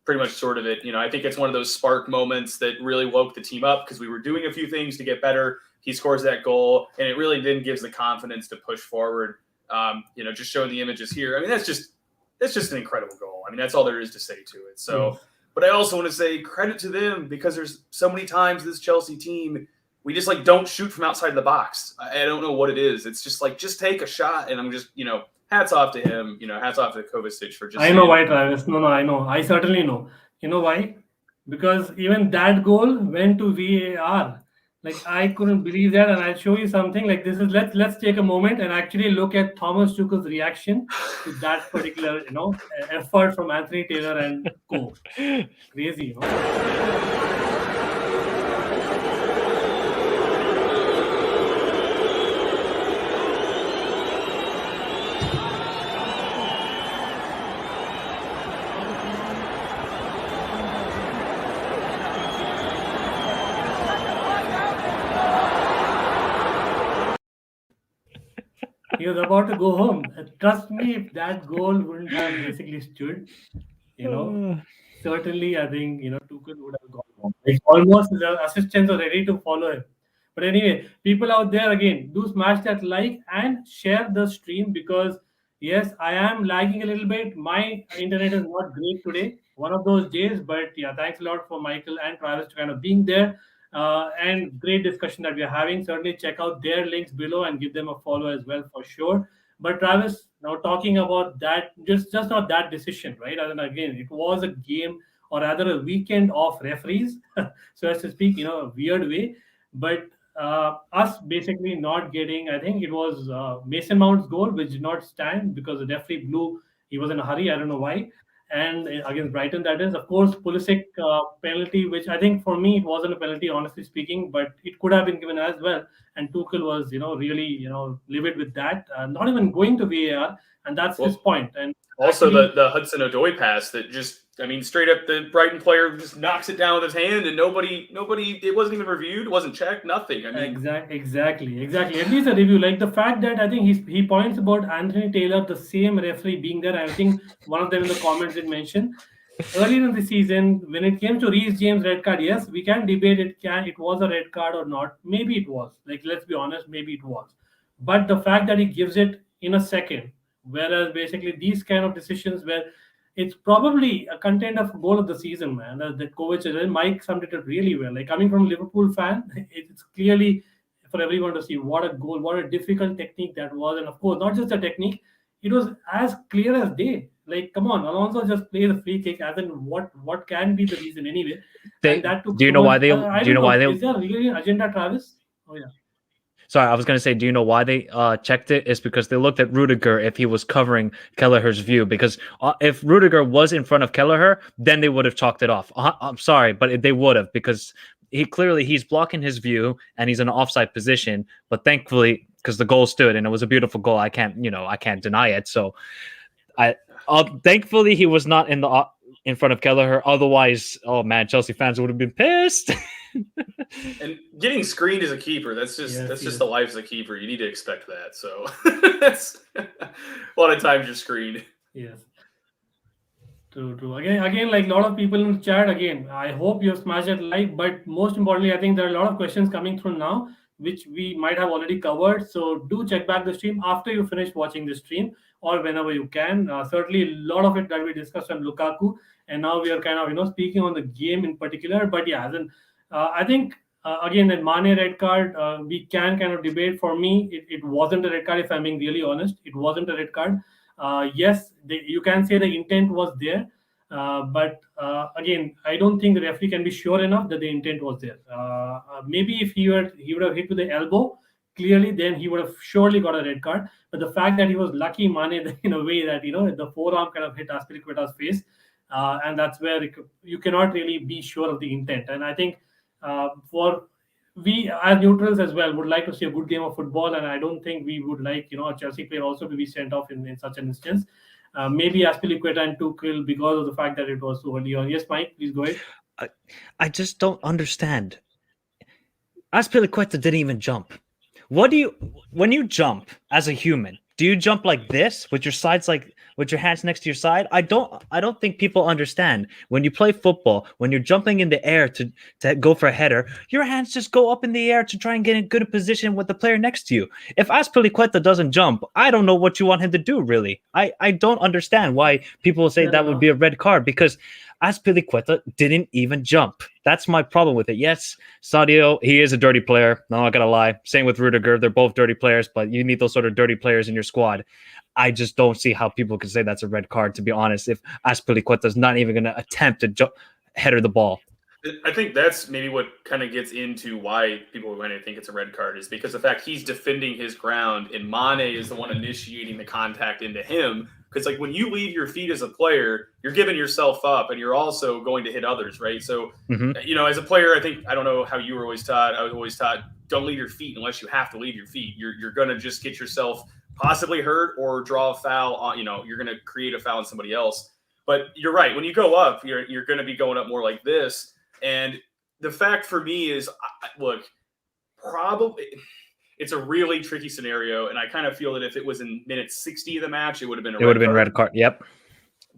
pretty much sort of it. I think it's one of those spark moments that really woke the team up because we were doing a few things to get better. He scores that goal, and it really then gives the confidence to push forward. Just showing the images here. I mean, that's just an incredible goal. I mean, that's all there is to say to it. So, But I also want to say credit to them because there's so many times this Chelsea team, we just don't shoot from outside the box. I don't know what it is. It's just just take a shot. And I'm just, hats off to him. Hats off to Kovacic for just. I know why, Travis. No, I know. I certainly know. You know why? Because even that goal went to VAR. I couldn't believe that, and I'll show you something. Let's take a moment and actually look at Thomas Tuchel's reaction to that particular, effort from Anthony Taylor and co. Crazy, He was about to go home. Trust me, if that goal wouldn't have basically stood, certainly I think, Tuchel would have gone home. Almost the assistants are ready to follow him. But anyway, people out there, again, do smash that like and share the stream because, yes, I am lagging a little bit. My internet is not great today. One of those days. But yeah, thanks a lot for Michael and Travis to kind of being there. And great discussion that we are having. Certainly check out their links below and give them a follow as well for sure. But Travis, now talking about that, just not that decision, right? And again, it was a game or rather a weekend of referees, so as to speak, a weird way. But us basically not getting, I think it was Mason Mount's goal, which did not stand because the referee blew. He was in a hurry. I don't know why. And against Brighton, that is, of course, Pulisic penalty, which I think for me it wasn't a penalty, honestly speaking, but it could have been given as well. And Tuchel was, really, livid with that, not even going to VAR, and that's his point. And also the Hudson-Odoi pass that just, straight up the Brighton player just knocks it down with his hand, and nobody, it wasn't even reviewed, wasn't checked, nothing. Exactly. At least a review, like the fact that I think he points about Anthony Taylor, the same referee being there. I think one of them in the comments did mention earlier in the season when it came to Reece James red card. Yes, we can debate it was a red card or not. Maybe it was. Let's be honest, maybe it was. But the fact that he gives it in a second, whereas basically these kind of decisions where it's probably a content of goal of the season, man. That Kovacic, Mike summed it up really well. Coming from a Liverpool fan, it's clearly for everyone to see what a goal, what a difficult technique that was. And of course, not just the technique, it was as clear as day. Come on, Alonso just play the free kick. As in, what can be the reason anyway? Do you know why they? Is there really an agenda, Travis? Oh yeah. Sorry, I was going to say, do you know why they checked it? It's because they looked at Rudiger if he was covering Kelleher's view. Because if Rudiger was in front of Kelleher, then they would have chalked it off. I'm sorry, but they would have because he's blocking his view and he's in an offside position. But thankfully, because the goal stood and it was a beautiful goal, I can't deny it. So Thankfully, he was not in front of Gallagher. Otherwise, oh man, Chelsea fans would have been pissed. And getting screened as a keeper, that's Yes, just the life as a keeper. You need to expect that. So that's a lot of times you're screened. yes. True. Again, like a lot of people in the chat. Again, I hope you have smashed that like. But most importantly, I think there are a lot of questions coming through now, which we might have already covered. So do check back the stream after you finish watching the stream, or whenever you can. Certainly, a lot of it that we discussed on Lukaku, and now we are kind of speaking on the game in particular. But yeah, then I think again that Mane red card, we can kind of debate. For me, it wasn't a red card. If I'm being really honest, it wasn't a red card. Yes, you can say the intent was there, but again, I don't think the referee can be sure enough that the intent was there. Maybe if he would have hit with the elbow clearly, then he would have surely got a red card. But the fact that he was lucky, Mane, in a way that the forearm kind of hit Azpilicueta's face, and that's where you cannot really be sure of the intent. And I think for we as neutrals as well would like to see a good game of football, and I don't think we would like a Chelsea player also to be sent off in such an instance. Maybe Azpilicueta and Tuchel because of the fact that it was so early on. Yes, Mike, please go ahead. I just don't understand. Azpilicueta didn't even jump. When you jump as a human, do you jump like this with your sides with your hands next to your side? I don't think people understand. When you play football, when you're jumping in the air to go for a header, your hands just go up in the air to try and get in good position with the player next to you. If Azpilicueta doesn't jump, I don't know what you want him to do, really. I don't understand why people say that would be a red card, because Azpilicueta didn't even jump. That's my problem with it. Yes, Sadio, he is a dirty player. I'm not going to lie. Same with Rudiger. They're both dirty players, but you need those sort of dirty players in your squad. I just don't see how people can say that's a red card, to be honest, if Azpilicueta is not even going to attempt to header the ball. I think that's maybe what kind of gets into why people are going to think it's a red card, is because the fact he's defending his ground and Mane is the one initiating the contact into him. Because like when you leave your feet as a player, you're giving yourself up and you're also going to hit others, right? So, as a player, I don't know how you were always taught. I was always taught, don't leave your feet unless you have to leave your feet. You're going to just get yourself possibly hurt or draw a foul on, you're going to create a foul on somebody else. But you're right. When you go up, you're going to be going up more like this. And the fact for me is, look, probably it's a really tricky scenario. And I kind of feel that if it was in minute 60 of the match, it would have been a red card. Yep.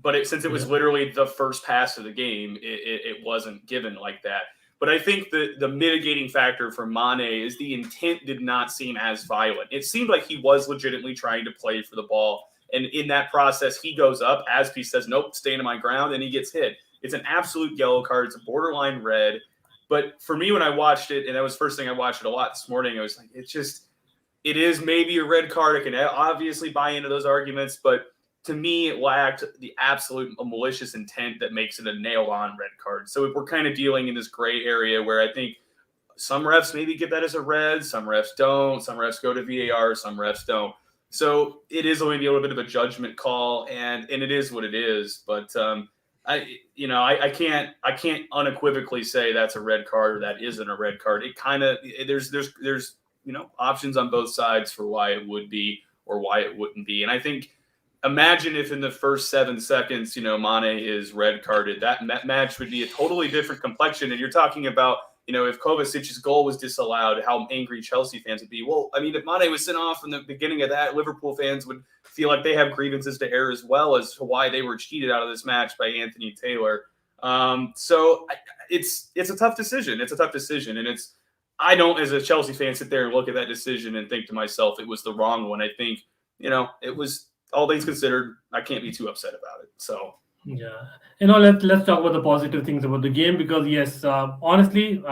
But since it was literally the first pass of the game, it wasn't given like that. But I think the mitigating factor for Mane is the intent did not seem as violent. It seemed like he was legitimately trying to play for the ball. And in that process, he goes up. Azpi says, nope, staying on my ground, and he gets hit. It's an absolute yellow card. It's a borderline red. But for me, when I watched it, and that was the first thing I watched it a lot this morning, I was like, it is maybe a red card. I can obviously buy into those arguments, but to me, it lacked the absolute malicious intent that makes it a nail-on red card. So we're kind of dealing in this gray area where I think some refs maybe give that as a red, some refs don't, some refs go to VAR, some refs don't. So it is maybe a little bit of a judgment call, and it is what it is. But I can't unequivocally say that's a red card or that isn't a red card. It kind of there's options on both sides for why it would be or why it wouldn't be. And I think imagine if in the first 7 seconds, Mane is red carded, that match would be a totally different complexion. And you're talking about, if Kovacic's goal was disallowed, how angry Chelsea fans would be. Well, I mean, if Mane was sent off from the beginning of that, Liverpool fans would feel like they have grievances to air as well as to why they were cheated out of this match by Anthony Taylor. So it's a tough decision. It's a tough decision. And I don't, as a Chelsea fan, sit there and look at that decision and think to myself, it was the wrong one. I think, it was, all things considered, I can't be too upset about it. So yeah, let's talk about the positive things about the game, because yes, honestly,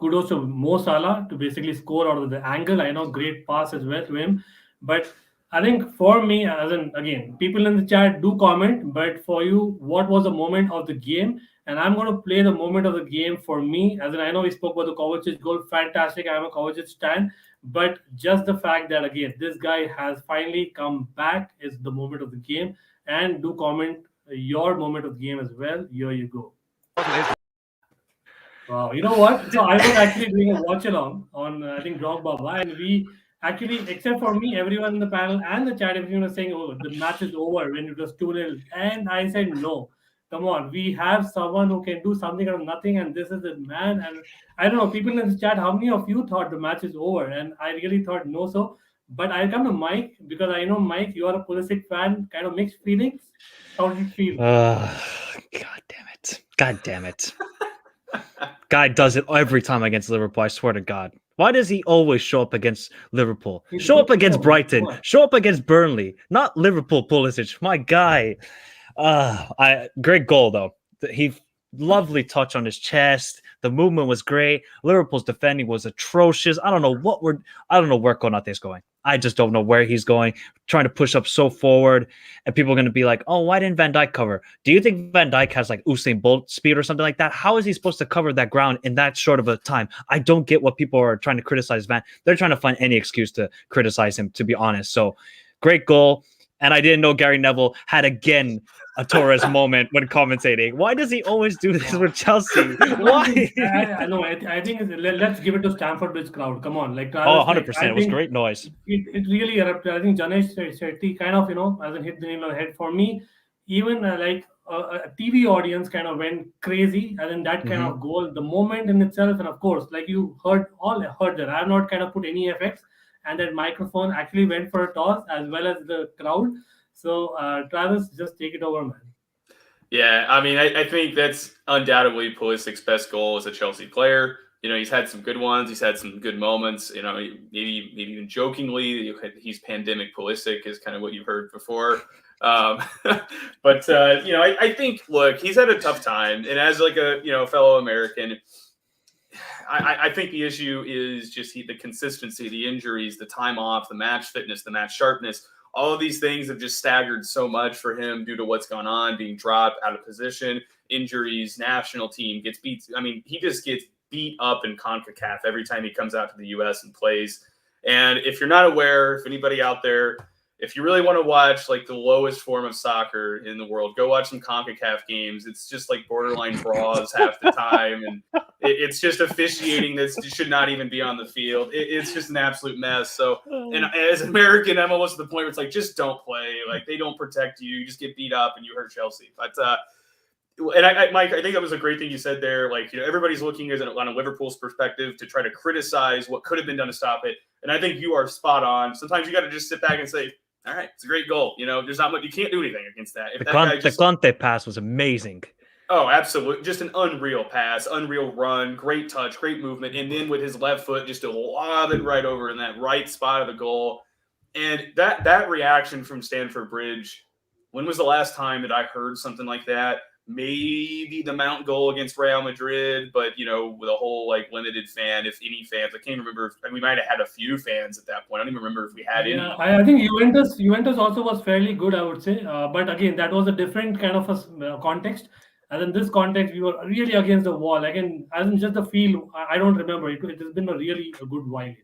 kudos to Mo Salah to basically score out of the angle. I know, great pass as well to him, but I think for me, again, people in the chat do comment, but for you, what was the moment of the game? And I'm going to play the moment of the game for me. I know we spoke about the Kovacic goal, fantastic. I'm a Kovacic stan. But just the fact that, again, this guy has finally come back is the moment of the game. And do comment your moment of the game as well. Here you go. Wow, you know what? So I was actually doing a watch along on, I think, Drogba, and we Actually, except for me, everyone in the panel and the chat, everyone was saying, "Oh, the match is over" when it was 2-0. And I said, "No, come on, we have someone who can do something out of nothing, and this is the man." And I don't know, people in the chat, how many of you thought the match is over? And I really thought no, so. But I'll come to Mike because I know, Mike, you are a Pulisic fan, kind of mixed feelings. How did it feel? God damn it. God damn it. Guy does it every time against Liverpool, I swear to God. Why does he always show up against Liverpool? He's Show good up against player. Brighton. Show up against Burnley. Not Liverpool, Pulisic. My guy. Great goal, though. He lovely touch on his chest. The movement was great. Liverpool's defending was atrocious. I don't know where Konate is going. I just don't know where he's going. Trying to push up so forward, and people are going to be like, "Oh, why didn't Van Dijk cover?" Do you think Van Dijk has like Usain Bolt speed or something like that? How is he supposed to cover that ground in that short of a time? I don't get what people are trying to criticize Van. They're trying to find any excuse to criticize him, to be honest. So, great goal. And I didn't know Gary Neville had again a Torres moment when commentating. Why does he always do this with Chelsea? Why? I know. I think let's give it to Stamford Bridge crowd. Come on, like Oh, Travis, 100%. It was great noise. It really erupted. I think Janesh Shetty kind of, hasn't hit the nail on the head for me. Even a TV audience kind of went crazy, and then that kind of goal, the moment in itself, and of course, like you heard that. I have not kind of put any effects, and that microphone actually went for a toss as well as the crowd. So Travis, just take it over, man. Yeah, I mean, I think that's undoubtedly Pulisic's best goal as a Chelsea player. He's had some good ones. He's had some good moments. Maybe even jokingly, he's pandemic Pulisic is kind of what you've heard before. But I think, look, he's had a tough time, and as like a fellow American, I think the issue is just the consistency, the injuries, the time off, the match fitness, the match sharpness. All of these things have just staggered so much for him due to what's gone on, being dropped out of position, injuries, national team gets beat. I mean, he just gets beat up in CONCACAF every time he comes out to the U.S. and plays. And if you're not aware, if anybody out there, if you really want to watch like the lowest form of soccer in the world, go watch some CONCACAF games. It's just like borderline brawls half the time. And it's just officiating that should not even be on the field. It's just an absolute mess. So, and as an American, I'm almost at the point where it's like, just don't play. Like, they don't protect you. You just get beat up and you hurt Chelsea. But, and Mike, I think that was a great thing you said there. Like, everybody's looking on a Liverpool's perspective to try to criticize what could have been done to stop it. And I think you are spot on. Sometimes you got to just sit back and say, all right, it's a great goal. There's not much, you can't do anything against that. If the Conte pass was amazing. Oh, absolutely. Just an unreal pass, unreal run, great touch, great movement. And then with his left foot, just to lob it right over in that right spot of the goal. And that reaction from Stamford Bridge, when was the last time that I heard something like that? Maybe the Mount goal against Real Madrid, but with a whole like limited fan, if any fans. I can't remember. We might have had a few fans at that point. I don't even remember if we had any. I think Juventus also was fairly good, I would say. But again, that was a different kind of a context. And in this context, we were really against the wall. Again, as in just the feel, I don't remember. It has been a good while,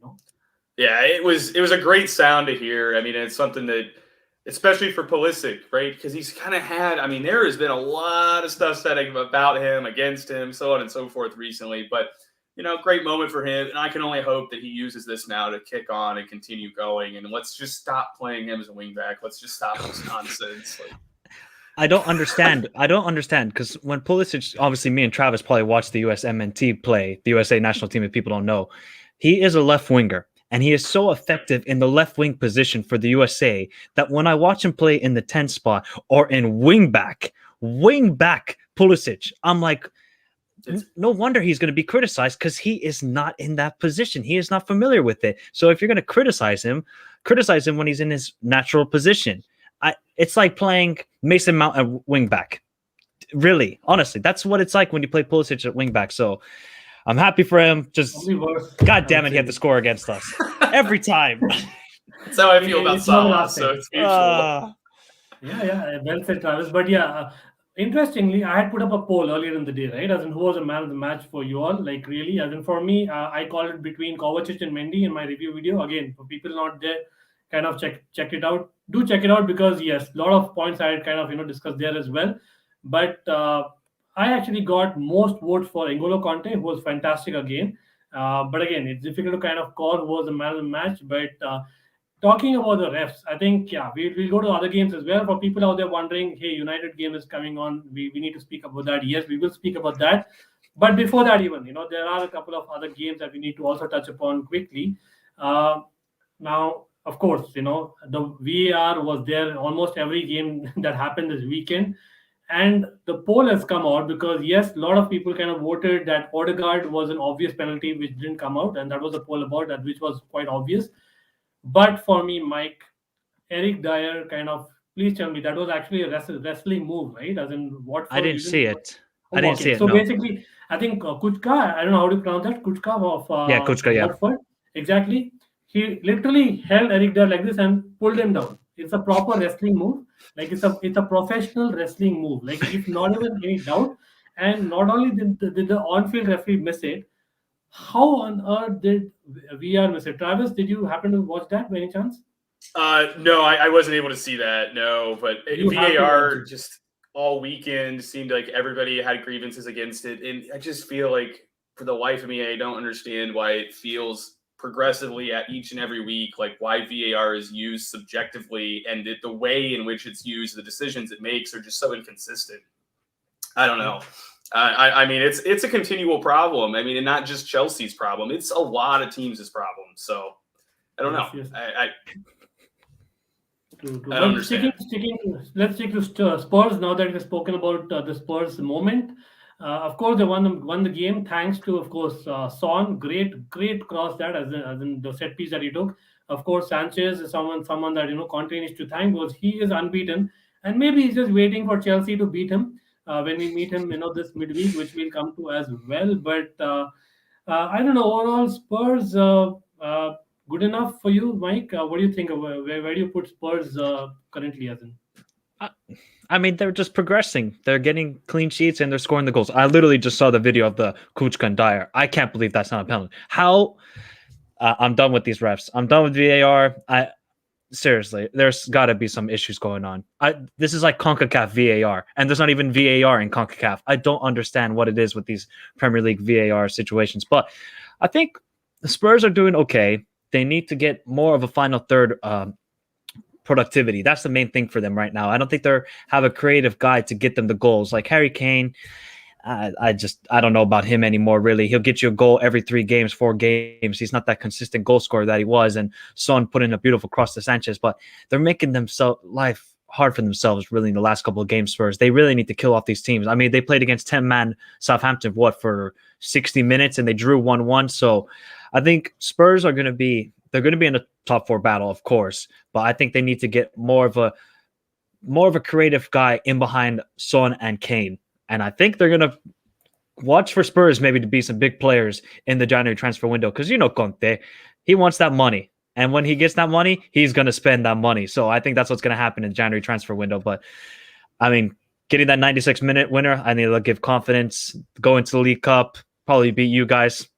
Yeah, it was a great sound to hear. I mean, it's something that, especially for Pulisic, right? Because he's kind of had, there has been a lot of stuff said about him, against him, so on and so forth recently. But, great moment for him. And I can only hope that he uses this now to kick on and continue going. And let's just stop playing him as a wingback. Let's just stop this nonsense. I don't understand because when Pulisic, obviously me and Travis probably watched the USMNT play, the USA national team, if people don't know, he is a left winger. And he is so effective in the left wing position for the USA that when I watch him play in the 10 spot or in wing back Pulisic, I'm like, no wonder he's going to be criticized because he is not in that position. He is not familiar with it. So if you're going to criticize him when he's in his natural position. It's like playing Mason Mount at wing back. Really, honestly, that's what it's like when you play Pulisic at wing back. So I'm happy for him. Just God damn it, he had to score against us every time. That's how I feel about Salah. So it's mutual. Yeah, well said, Travis. But interestingly, I had put up a poll earlier in the day, right? As in, who was the man of the match for you all? Like, really, as in for me, I called it between Kovacic and Mendy in my review video. Again, for people not there, kind of check it out. Do check it out because yes, a lot of points I had kind of discussed there as well. But I actually got most votes for N'Golo Kante, who was fantastic again. But again, it's difficult to kind of call who was the man of the match. But talking about the refs, I think, yeah, we'll go to other games as well. For people out there wondering, hey, United game is coming on, we need to speak about that. Yes, we will speak about that. But before that, even, there are a couple of other games that we need to also touch upon quickly. Now, of course, the VAR was there almost every game that happened this weekend. And the poll has come out because, yes, a lot of people kind of voted that Odegaard was an obvious penalty, which didn't come out. And that was a poll about that, which was quite obvious. But for me, Mike, Eric Dyer kind of, please tell me, that was actually a wrestling move, right? As in Watford. I didn't see it. Oh, I didn't okay. see it. So no. basically, I think Kuchka, I don't know how to pronounce that, Kuchka of Kuchka, yeah. Watford. Exactly. He literally held Eric Dyer like this and pulled him down. It's a proper wrestling move. Like it's a professional wrestling move. Like if not even any doubt. And not only did the on-field referee miss it, how on earth did VR miss it? Travis, did you happen to watch that by any chance? No, I wasn't able to see that. No, but You have to VAR watch it. just all weekend seemed like everybody had grievances against it, and I just feel like for the life of me, I don't understand why it feels progressively at each and every week like why VAR is used subjectively, and the way in which it's used, the decisions it makes are just so inconsistent. I don't know. I mean, it's a continual problem. I mean, and not just Chelsea's problem. It's a lot of teams' problem. So I don't know. Yes. I True. I don't understand. Let's stick to Spurs now that we've spoken about the Spurs moment. Of course, they won the game thanks to, of course, Son. Great cross that as in the set piece that he took. Of course, Sanchez is someone that continues to thank because he is unbeaten, and maybe he's just waiting for Chelsea to beat him when we meet him, this midweek, which we'll come to as well. But I don't know. Overall, Spurs. Good enough for you, Mike? What do you think of where do you put Spurs currently as in? I mean, they're just progressing. They're getting clean sheets and they're scoring the goals. I literally just saw the video of the Kuchka and Dyer. I can't believe that's not a penalty. How? I'm done with these refs. I'm done with VAR. Seriously, there's got to be some issues going on. This is like CONCACAF VAR, and there's not even VAR in CONCACAF. I don't understand what it is with these Premier League VAR situations, but I think the Spurs are doing okay. They need to get more of a final third productivity. That's the main thing for them right now. I don't think they have a creative guy to get them the goals. Like Harry Kane, I don't know about him anymore, really. He'll get you a goal every 3 games, 4 games. He's not that consistent goal scorer that he was. And Son put in a beautiful cross to Sanchez, but they're making life hard for themselves, really, in the last couple of games. Spurs, they really need to kill off these teams. I mean, they played against 10-man Southampton, for 60 minutes, and they drew 1-1. So I think Spurs are going to be in a top 4 battle, of course, but I think they need to get more of a creative guy in behind Son and Kane. And I think they're going to watch for Spurs maybe to be some big players in the January transfer window. Because, Conte, he wants that money. And when he gets that money, he's going to spend that money. So I think that's what's going to happen in the January transfer window. But, I mean, getting that 96-minute winner, I think it'll give confidence. Go into the League Cup, probably beat you guys.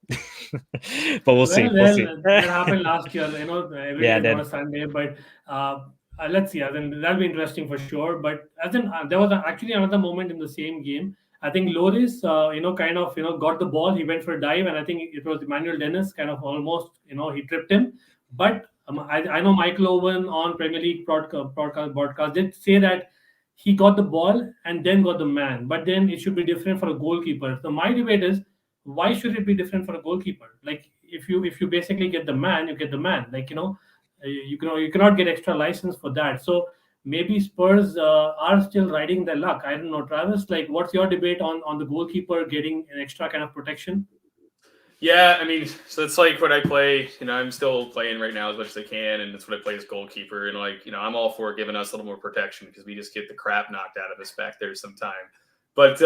But we'll see. That happened last year. Every day is not a Sunday. But let's see. I think that'll be interesting for sure. But there was actually another moment in the same game. I think Loris, got the ball. He went for a dive, and I think it was Emmanuel Dennis kind of almost, he tripped him. But I know Michael Owen on Premier League broadcast did say that he got the ball and then got the man. But then it should be different for a goalkeeper. So my debate is, why should it be different for a goalkeeper? Like if you basically get the man, you get the man. Like you cannot get extra license for that. So maybe Spurs are still riding their luck. I don't know, Travis. Like, what's your debate on the goalkeeper getting an extra kind of protection? Yeah, I mean, so it's like when I play, I'm still playing right now as much as I can, and that's what I play as goalkeeper. And I'm all for giving us a little more protection because we just get the crap knocked out of us back there sometime. But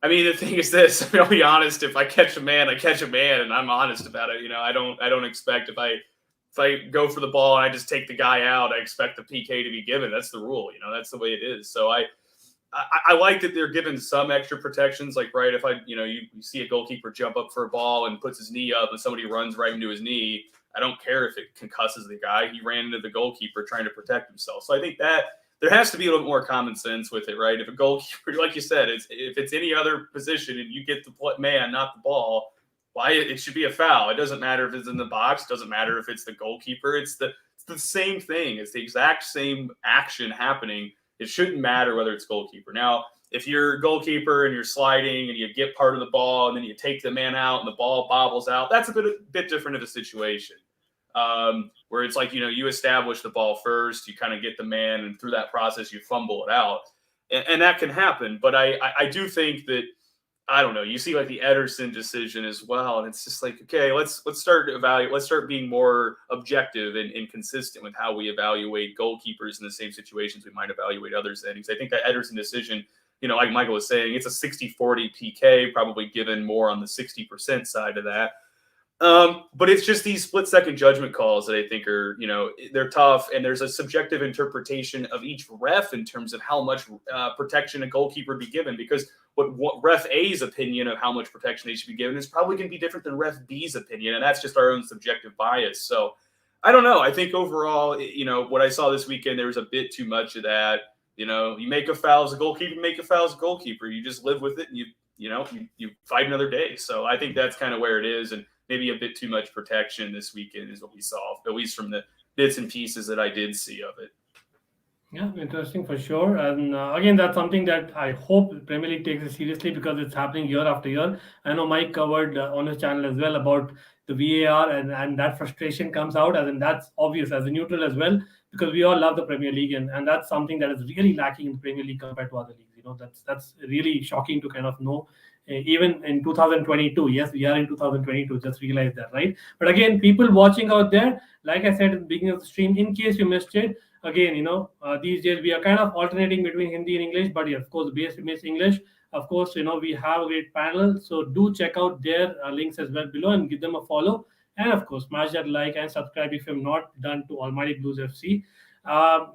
I mean, the thing is this. I mean, I'll be honest. If I catch a man, I catch a man, and I'm honest about it. I don't expect if I go for the ball and I just take the guy out, I expect the PK to be given. That's the rule. That's the way it is. So I like that they're given some extra protections. Like, right, if you see a goalkeeper jump up for a ball and puts his knee up and somebody runs right into his knee, I don't care if it concusses the guy. He ran into the goalkeeper trying to protect himself. So I think that there has to be a little more common sense with it, right? If a goalkeeper, like you said, if it's any other position and you get the man, not the ball, why it should be a foul. It doesn't matter if it's in the box. It doesn't matter if it's the goalkeeper. It's the same thing. It's the exact same action happening. It shouldn't matter whether it's goalkeeper. Now, if you're a goalkeeper and you're sliding and you get part of the ball and then you take the man out and the ball bobbles out, that's a bit different of a situation. Where it's like, you establish the ball first, you kind of get the man, and through that process, you fumble it out. And that can happen. But I do think that, I don't know, you see like the Ederson decision as well. And it's just like, okay, let's start to evaluate. Let's start being more objective and consistent with how we evaluate goalkeepers in the same situations we might evaluate others in. Because I think that Ederson decision, like Michael was saying, it's a 60-40 PK, probably given more on the 60% side of that. But it's just these split-second judgment calls that I think are, they're tough, and there's a subjective interpretation of each ref in terms of how much protection a goalkeeper be given, because what ref A's opinion of how much protection they should be given is probably going to be different than ref B's opinion, and that's just our own subjective bias. So I don't know. I think overall, what I saw this weekend, there was a bit too much of that. You make a foul as a goalkeeper, you make a foul as a goalkeeper. You just live with it, and you fight another day. So I think that's kind of where it is, and maybe a bit too much protection this weekend is what we saw, at least from the bits and pieces that I did see of it. Yeah, interesting for sure. And again, that's something that I hope the Premier League takes it seriously, because it's happening year after year. I know Mike covered on his channel as well about the VAR, and that frustration comes out, and that's obvious as a neutral as well, because we all love the Premier League, and that's something that is really lacking in the Premier League compared to other leagues. That's really shocking to kind of know. Even in 2022, yes, we are in 2022, just realize that, right? But again, people watching out there, like I said at the beginning of the stream, in case you missed it, again, these days we are kind of alternating between Hindi and English, but yeah, of course, base remains English. Of course, we have a great panel, so do check out their links as well below and give them a follow. And of course, smash that like and subscribe if you have not done to Almighty Blues FC.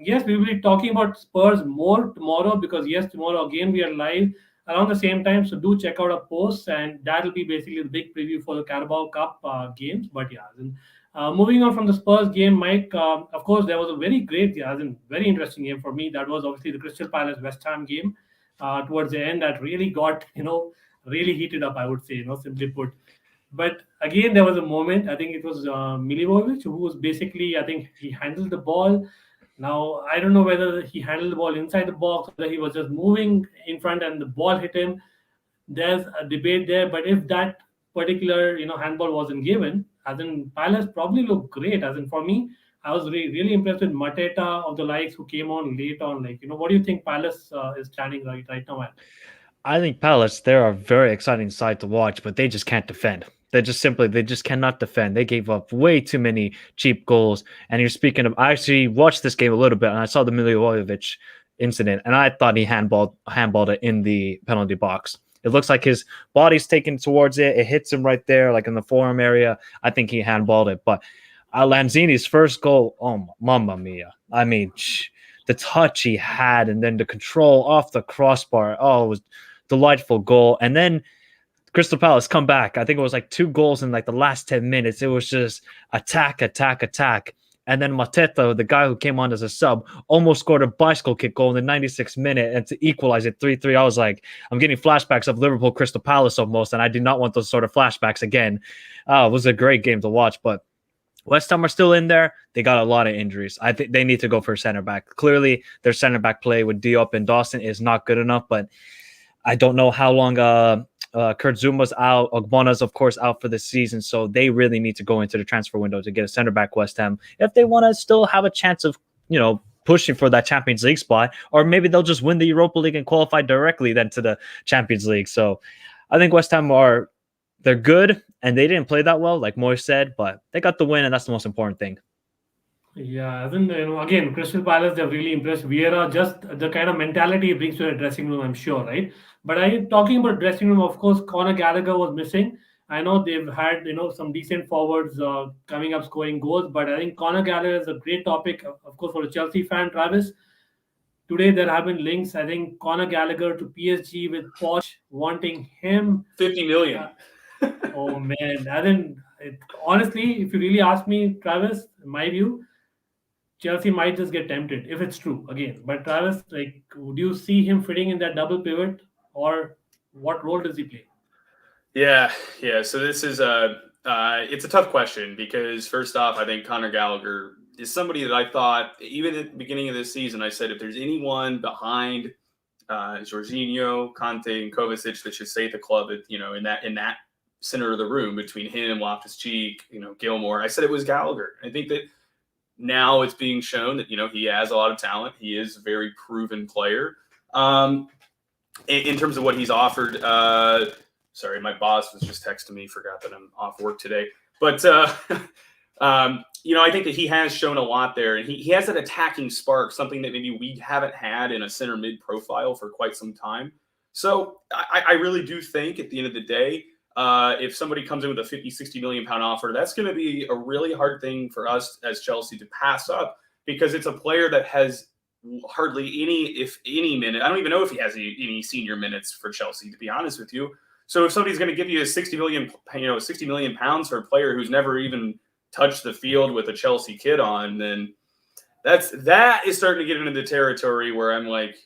Yes, we will be talking about Spurs more tomorrow, because yes, tomorrow again we are live around the same time, so do check out our posts, and that will be basically the big preview for the Carabao Cup games. But yeah, moving on from the Spurs game, Mike, of course, there was a very great, very interesting game for me. That was obviously the Crystal Palace West Ham game towards the end, that really got, really heated up, I would say, simply put. But again, there was a moment, I think it was Milivojevic, who was basically, I think he handled the ball. Now, I don't know whether he handled the ball inside the box, or whether he was just moving in front and the ball hit him. There's a debate there, but if that particular, handball wasn't given, as in Palace probably looked great. As in, for me, I was really impressed with Mateta of the likes, who came on late on. What do you think Palace is standing right now at? I think Palace, they're a very exciting side to watch, but they just can't defend. They just cannot defend. They gave up way too many cheap goals. And you're speaking of, I actually watched this game a little bit, and I saw the Milivojevic incident, and I thought he handballed it in the penalty box. It looks like his body's taken towards it. It hits him right there, like in the forearm area. I think he handballed it. But Lanzini's first goal, oh, mamma mia. I mean, the touch he had, and then the control off the crossbar. Oh, it was delightful goal. And then Crystal Palace come back. I think it was like 2 goals in like the last 10 minutes. It was just attack. And then Mateta, the guy who came on as a sub, almost scored a bicycle kick goal in the 96th minute and to equalize it 3-3. I was like, I'm getting flashbacks of Liverpool Crystal Palace almost, and I do not want those sort of flashbacks again. It was a great game to watch, but West Ham are still in there. They got a lot of injuries. I think they need to go for a center back. Clearly, their center back play with Diop and Dawson is not good enough, but I don't know how long Kurt Zuma's out. Ogbona's, of course, out for the season. So they really need to go into the transfer window to get a center back West Ham if they want to still have a chance of, pushing for that Champions League spot. Or maybe they'll just win the Europa League and qualify directly then to the Champions League. So I think West Ham they're good, and they didn't play that well, like Moy said, but they got the win, and that's the most important thing. Yeah, then again, Crystal Palace, they're really impressed. Vieira, just the kind of mentality he brings to the dressing room, I'm sure, right? But talking about dressing room, of course, Conor Gallagher was missing. I know they've had some decent forwards coming up scoring goals, but I think Conor Gallagher is a great topic, of course, for a Chelsea fan, Travis. Today there have been links. I think Conor Gallagher to PSG with Poch wanting him 50 million. Oh man, honestly, if you really ask me, Travis, in my view, Chelsea might just get tempted if it's true again. But Travis, would you see him fitting in that double pivot, or what role does he play? Yeah. So this is it's a tough question because first off, I think Conor Gallagher is somebody that I thought, even at the beginning of this season, I said if there's anyone behind Jorginho, Conte, and Kovacic that should stay at the club, in that center of the room between him, Loftus-Cheek, Gilmore, I said it was Gallagher. I think that now it's being shown that he has a lot of talent. He is a very proven player. In terms of what he's offered, sorry, my boss was just texting me. Forgot that I'm off work today, but I think that he has shown a lot there, and he has that attacking spark, something that maybe we haven't had in a center mid profile for quite some time. So I really do think at the end of the day, if somebody comes in with a 50, 60 million pound offer, that's going to be a really hard thing for us as Chelsea to pass up, because it's a player that has hardly any, if any, minute. I don't even know if he has any senior minutes for Chelsea, to be honest with you. So if somebody's going to give you a 60 million pounds for a player who's never even touched the field with a Chelsea kit on, then that is starting to get into the territory where I'm like,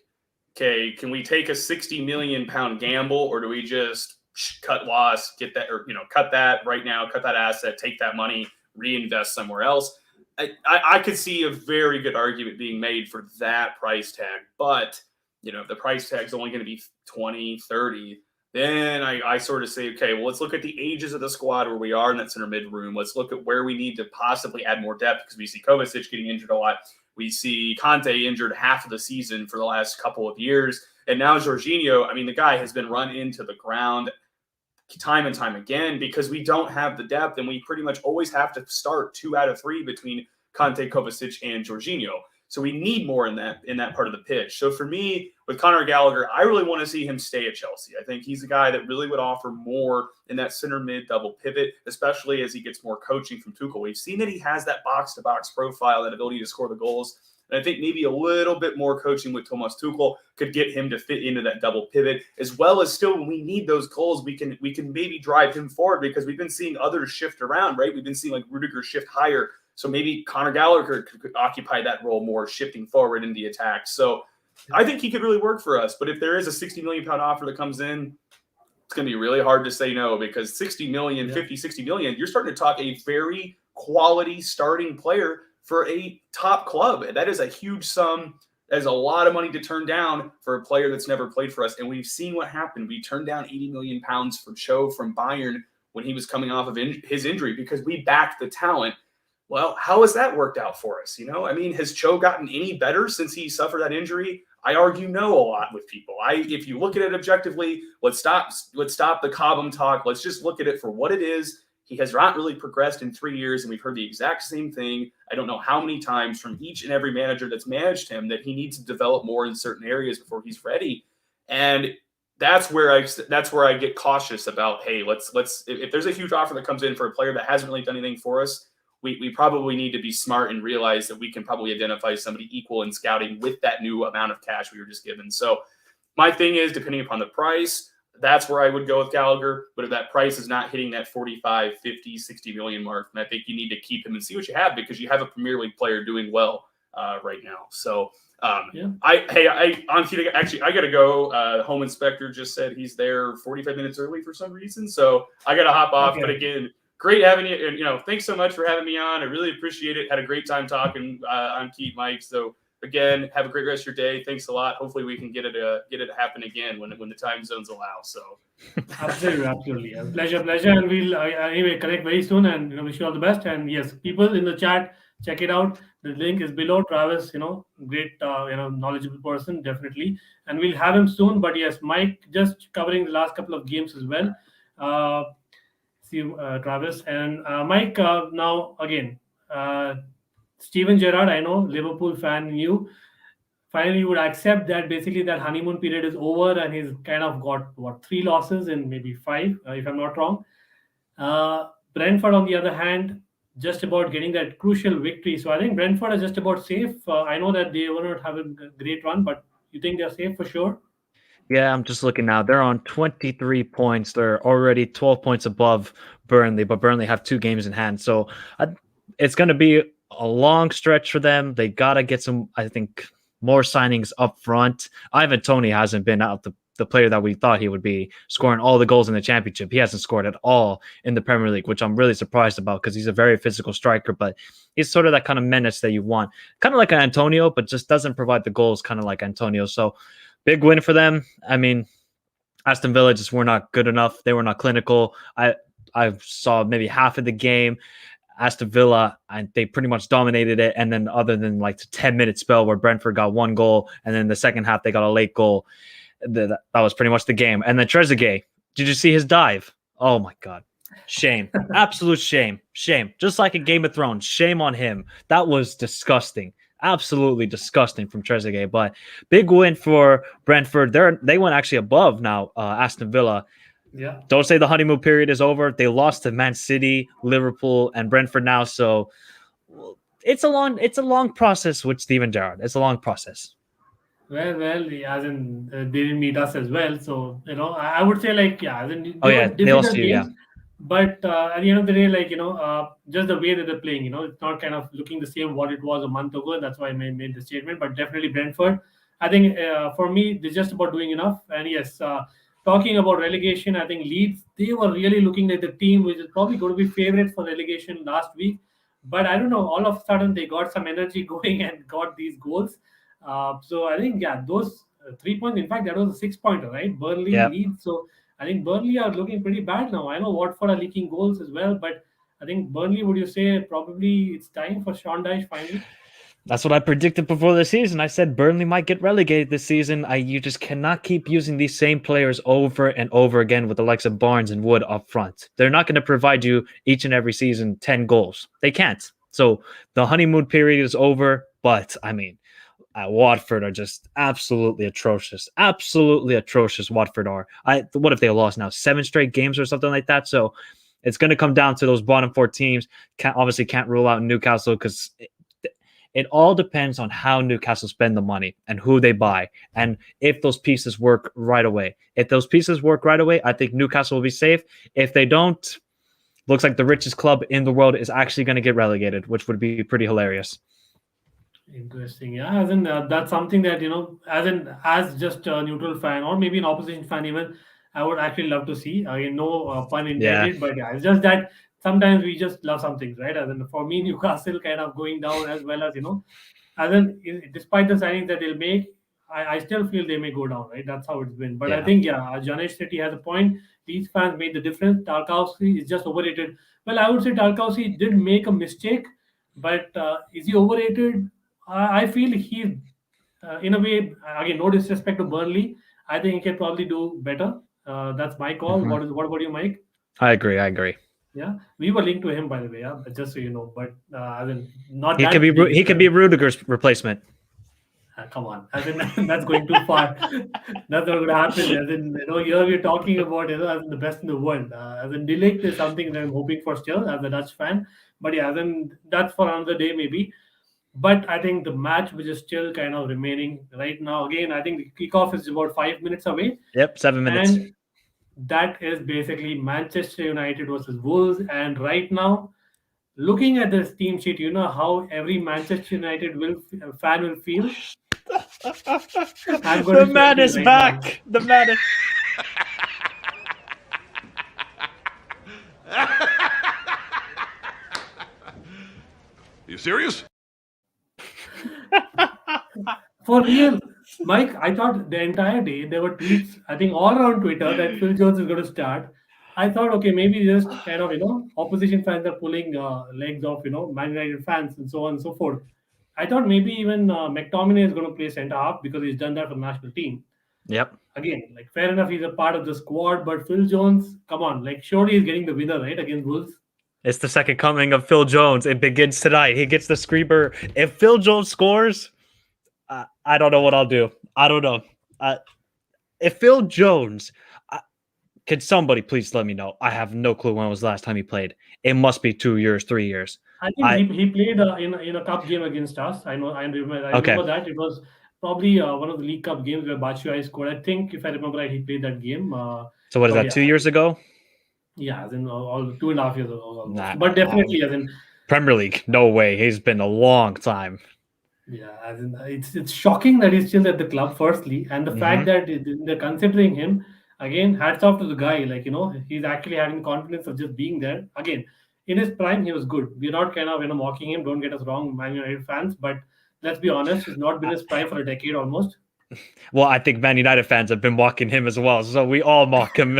okay, can we take a 60 million pound gamble, or do we just cut loss, get that, or cut that right now, cut that asset, take that money, reinvest somewhere else? I could see a very good argument being made for that price tag, but if the price tag is only going to be 20, 30, then I sort of say, okay, well, let's look at the ages of the squad where we are in that center mid room. Let's look at where we need to possibly add more depth, because we see Kovacic getting injured a lot. We see Conte injured half of the season for the last couple of years. And now Jorginho, the guy has been run into the ground time and time again because we don't have the depth, and we pretty much always have to start 2 out of 3 between Conte, Kovacic, and Jorginho. So we need more in that part of the pitch. So for me, with Conor Gallagher, I really want to see him stay at Chelsea. I think he's a guy that really would offer more in that center mid double pivot, especially as he gets more coaching from Tuchel. We've seen that he has that box-to-box profile, that ability to score the goals. And I think maybe a little bit more coaching with Thomas Tuchel could get him to fit into that double pivot, as well as still when we need those goals, we can maybe drive him forward, because we've been seeing others shift around, right? We've been seeing like Rudiger shift higher. So maybe Conor Gallagher could occupy that role more, shifting forward in the attack. So I think he could really work for us. But if there is a 60 million pound offer that comes in, it's going to be really hard to say no, because 60 million, 50, 60 million, you're starting to talk a very quality starting player for a top club. And that is a huge sum. That is a lot of money to turn down for a player that's never played for us. And we've seen what happened. We turned down 80 million pounds for Cho from Bayern when he was coming off of his injury, because we backed the talent. Well, how has that worked out for us? Has Cho gotten any better since he suffered that injury? I argue no a lot with people. If you look at it objectively, let's stop the Cobham talk. Let's just look at it for what it is. He has not really progressed in 3 years, and we've heard the exact same thing. I don't know how many times from each and every manager that's managed him that he needs to develop more in certain areas before he's ready. And that's where I get cautious about, hey, let's if there's a huge offer that comes in for a player that hasn't really done anything for us, we probably need to be smart and realize that we can probably identify somebody equal in scouting with that new amount of cash we were just given. So my thing is, depending upon the price, that's where I would go with Gallagher. But if that price is not hitting that 45, 50, 60 million mark, then I think you need to keep him and see what you have, because you have a Premier League player doing well right now. So Ankit, actually, I got to go. Home inspector just said he's there 45 minutes early for some reason. So I got to hop off. Okay. But again, great having you. And, thanks so much for having me on. I really appreciate it. Had a great time talking on Keith, Mike. So again, have a great rest of your day. Thanks a lot. Hopefully we can get it to happen again when the time zones allow. So absolutely. Pleasure. And we'll anyway connect very soon, and wish you all the best. And yes, people in the chat, check it out. The link is below. Travis, great, knowledgeable person, definitely. And we'll have him soon. But yes, Mike, just covering the last couple of games as well. See you, Travis. And Mike, now again, Steven Gerrard, I know, Liverpool fan, you finally would accept that basically that honeymoon period is over, and he's kind of got, 3 losses in maybe 5, if I'm not wrong. Brentford, on the other hand, just about getting that crucial victory. So I think Brentford are just about safe. I know that they were not having a great run, but you think they're safe for sure? Yeah, I'm just looking now. They're on 23 points. They're already 12 points above Burnley, but Burnley have 2 games in hand. So it's going to be a long stretch for them. They got to get some, I think, more signings up front. Ivan Toney hasn't been out the player that we thought he would be, scoring all the goals in the championship. He hasn't scored at all in the Premier League, which I'm really surprised about because he's a very physical striker, but he's sort of that kind of menace that you want. Kind of like an Antonio, but just doesn't provide the goals kind of like Antonio. So big win for them. I mean, Aston Villa just were not good enough. They were not clinical. I saw maybe half of the game. Aston Villa, and they pretty much dominated it. And then other than like the 10-minute spell where Brentford got one goal, and then the second half they got a late goal, that was pretty much the game. And then Trezeguet, did you see his dive? Oh my God. Shame. Absolute shame. Shame. Just like in Game of Thrones. Shame on him. That was disgusting. Absolutely disgusting from Trezeguet. But big win for Brentford. They went actually above now, Aston Villa. Yeah. Don't say the honeymoon period is over. They lost to Man City, Liverpool, and Brentford now. So it's a long process with Steven Gerrard. It's a long process. Well, as in they didn't meet us as well. So I would say like as in They lost to you, games, but at the end of the day, like just the way that they're playing, it's not kind of looking the same what it was a month ago, and that's why I made the statement. But definitely Brentford, I think for me, they're just about doing enough. And yes. Talking about relegation, I think Leeds, they were really looking like the team which is probably going to be favorite for relegation last week. But I don't know, all of a sudden they got some energy going and got these goals. So I think, those 3 points, in fact, that was a 6-pointer, right? Burnley, Leeds. So I think Burnley are looking pretty bad now. I know Watford are leaking goals as well, but I think Burnley, would you say probably it's time for Sean Dyche finally? That's what I predicted before the season. I said Burnley might get relegated this season. You just cannot keep using these same players over and over again with the likes of Barnes and Wood up front. They're not going to provide you each and every season 10 goals. They can't. So the honeymoon period is over. But, I mean, Watford are just absolutely atrocious. Absolutely atrocious, Watford are. What if they lost now? 7 straight games or something like that? So it's going to come down to those bottom 4 teams. Obviously can't rule out Newcastle because it all depends on how Newcastle spend the money and who they buy and if those pieces work right away. If those pieces work right away, I think Newcastle will be safe. If they don't, looks like the richest club in the world is actually going to get relegated, which would be pretty hilarious. Interesting. Yeah, as in that's something that, as just a neutral fan or maybe an opposition fan even, I would actually love to see. No pun intended, but it's just that sometimes we just love some things, right? As in for me, Newcastle kind of going down as well as, as in despite the signings that they'll make, I still feel they may go down, right? That's how it's been. But I think, Janesh City has a point. These fans made the difference. Tarkowski is just overrated. Well, I would say Tarkowski did make a mistake, but is he overrated? I feel he's, in a way, again, no disrespect to Burnley. I think he can probably do better. That's my call. Mm-hmm. What about you, Mike? I agree. Yeah, we were linked to him, by the way. Yeah, just so you know. But as in, not he that could be he could be Rudiger's replacement. Come on, as in that's going too far. That's not going to happen. As in, here we're talking about as in the best in the world. As in, De Ligt is something that I'm hoping for still as a Dutch fan. But yeah, then that's for another day maybe. But I think the match which is still kind of remaining right now. Again, I think the kickoff is about 5 minutes away. Yep, 7 minutes. And that is basically Manchester United versus Wolves. And right now, looking at this team sheet, you know how every Manchester United fan will feel. The man is back. The man is. You serious? For real, Mike, I thought the entire day there were tweets, I think all around Twitter, that Phil Jones is going to start. I thought, okay, maybe just kind of, opposition fans are pulling legs off, Man United fans and so on and so forth. I thought maybe even McTominay is going to play centre half because he's done that for the national team. Yep. Again, like fair enough, he's a part of the squad, but Phil Jones, come on, like surely he's getting the winner, right, against Wolves. It's the second coming of Phil Jones. It begins tonight. He gets the screamer. If Phil Jones scores, I don't know what I'll do. I don't know. If Phil Jones, can somebody please let me know? I have no clue when was the last time he played. It must be 2 years, 3 years. I think he played in a cup game against us. I remember that. It was probably one of the League Cup games where Batshuayi scored. I think, if I remember right, he played that game. So what is that, 2 years ago? Yeah, as in all 2.5 years ago. Nah, but definitely, as in Premier League, no way. He's been a long time. Yeah, as in, it's shocking that he's still at the club, firstly, and the fact Hmm. that they're considering him again. Hats off to the guy. Like he's actually having confidence of just being there. Again, in his prime, he was good. We're not kind of mocking him. Don't get us wrong, Man United fans. But let's be honest, he's not been his prime for a decade almost. Well, I think Man United fans have been mocking him as well, so we all mock him.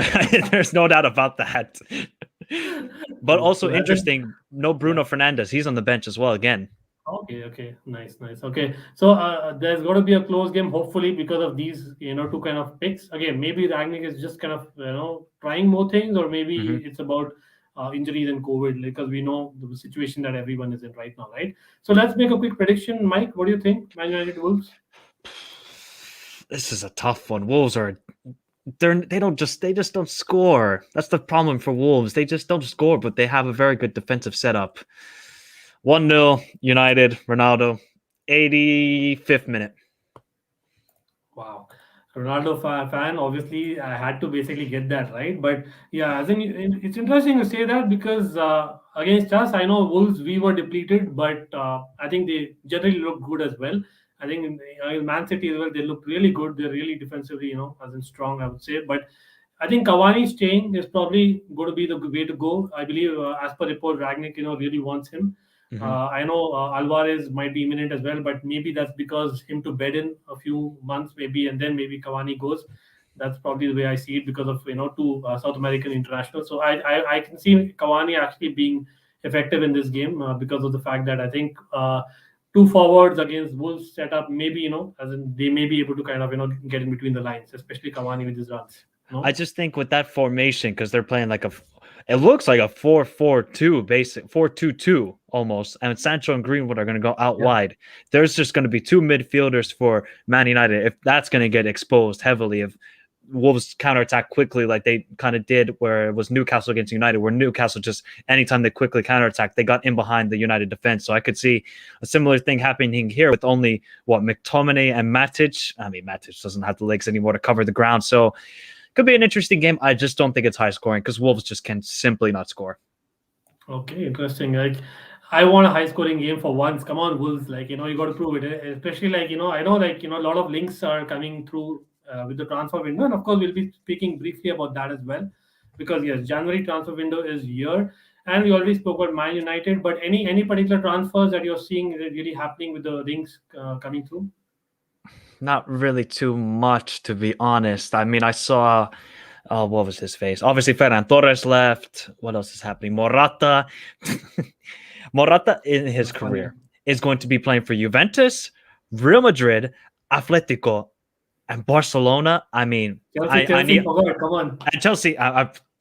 There's no doubt about that. But True. also True. As in, interesting, no yeah. Bruno Fernandes. He's on the bench as well again. Okay, okay, nice, nice. Okay, so there's going to be a close game, hopefully, because of these, two kind of picks. Again, maybe Ragnick is just kind of, trying more things, or maybe Hmm. it's about injuries and COVID, because we know the situation that everyone is in right now, right? So let's make a quick prediction, Mike. What do you think, Man United Wolves? This is a tough one. Wolves are they just don't score. That's the problem for Wolves. They just don't score, but they have a very good defensive setup. 1-0 United, Ronaldo, 85th minute. Wow. Ronaldo fan, obviously, I had to basically get that right. But yeah, as in, it's interesting to say that because against us, I know Wolves, we were depleted, but I think they generally look good as well. I think in Man City as well, they look really good. They're really defensively, as in strong, I would say. But I think Cavani staying is probably going to be the way to go. I believe, as per report, Ragnick, really wants him. Hmm. I know Alvarez might be imminent as well, but maybe that's because him to bed in a few months, maybe, and then maybe Cavani goes. That's probably the way I see it because of two South American internationals. So I can see Cavani actually being effective in this game because of the fact that I think two forwards against Wolves setup, maybe as in they may be able to kind of get in between the lines, especially Cavani with his runs. I just think with that formation, because they're playing like it looks like a 4-4-2, basic 4-2-2 almost. And Sancho and Greenwood are going to go out Yeah. wide. There's just going to be two midfielders for Man United. If that's going to get exposed heavily, if Wolves counterattack quickly, like they kind of did where it was Newcastle against United, where Newcastle just anytime they quickly counterattack, they got in behind the United defense. So I could see a similar thing happening here with only McTominay and Matic. I mean, Matic doesn't have the legs anymore to cover the ground. So could be an interesting game. I just don't think it's high scoring because Wolves just can simply not score. Okay, interesting. Like, I want a high scoring game for once. Come on, Wolves. Like, you got to prove it. Especially, like, I know, like, a lot of links are coming through with the transfer window. And of course, we'll be speaking briefly about that as well. Because, yes, January transfer window is here. And we already spoke about Man United. But any particular transfers that you're seeing really happening with the links coming through? Not really too much, to be honest. I mean, I saw, what was his face? Obviously, Ferran Torres left. What else is happening? Morata. Morata in his That's funny. career is going to be playing for Juventus, Real Madrid, Atletico, and Barcelona. I mean, Chelsea, I need forgot. Come on. and Chelsea.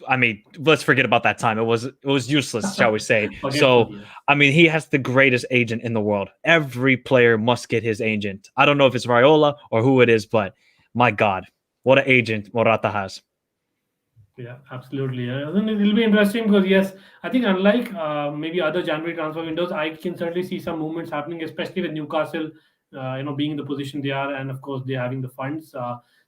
I mean, let's forget about that time. It was useless, shall we say? So, Forgetful, yeah. I mean, he has the greatest agent in the world. Every player must get his agent. I don't know if it's Raiola or who it is, but my God, what an agent Morata has. Yeah, absolutely. Yeah. And it'll be interesting because yes, I think unlike maybe other January transfer windows, I can certainly see some movements happening, especially with Newcastle, being in the position they are, and of course they're having the funds.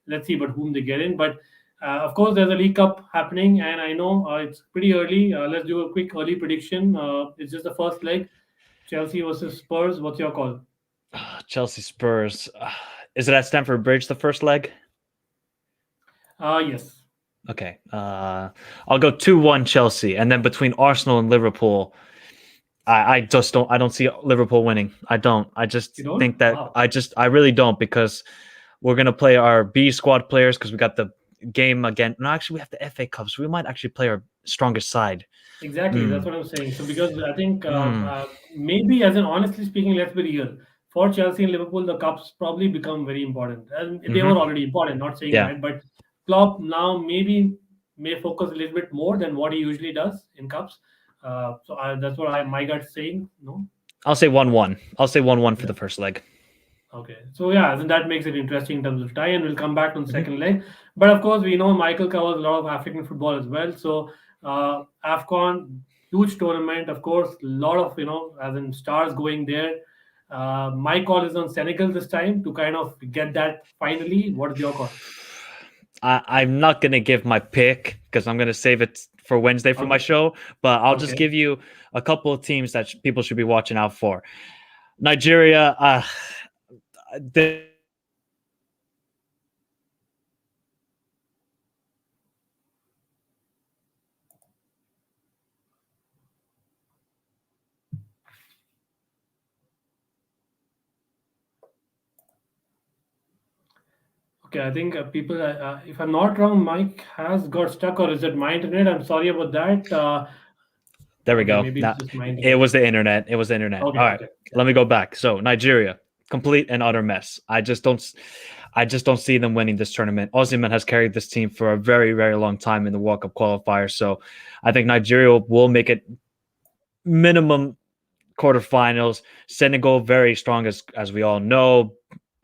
Let's see, but whom they get in. But of course, there's a League Cup happening, and I know it's pretty early. Let's do a quick early prediction. It's just the first leg, Chelsea versus Spurs. What's your call? Chelsea Spurs. Is it at Stamford Bridge the first leg? Yes. Okay. I'll go 2-1 Chelsea, and then between Arsenal and Liverpool, I just don't see Liverpool winning. I don't. I just You don't? think that Wow. I really don't, because we're gonna play our B squad players because we got the game again. No, actually, we have the FA Cup, so we might actually play our strongest side. Exactly, that's what I'm saying. So because I think Mm. maybe, as in honestly speaking, let's be real. For Chelsea and Liverpool, the cups probably become very important, and they were Mhm. already important. Not saying Yeah. that, but Klopp now maybe may focus a little bit more than what he usually does in cups. So that's what my gut's saying. No. I'll say 1-1. I'll say 1-1 for Yeah. the first leg. Okay, so yeah, then that makes it interesting in terms of tie, and we'll come back on the Mhm. second leg. But of course, we know Michael covers a lot of African football as well. So AFCON, huge tournament, of course, a lot of as in stars going there. My call is on Senegal this time to kind of get that finally. What is your call? I'm not going to give my pick because I'm going to save it for Wednesday for my Okay, show, but I'll just okay, give you a couple of teams that people should be watching out for. Nigeria. Okay, I think people, if I'm not wrong, Mike has got stuck, or is it my internet? I'm sorry about that. There we Okay, go. maybe Nah, it's just my it internet. was the internet. It was the internet. Okay, All right, okay. let me go back. So Nigeria, complete and utter mess. I just don't see them winning this tournament. Osimhen has carried this team for a very, very long time in the World Cup qualifier. So I think Nigeria will make it minimum quarterfinals. Senegal, very strong as we all know.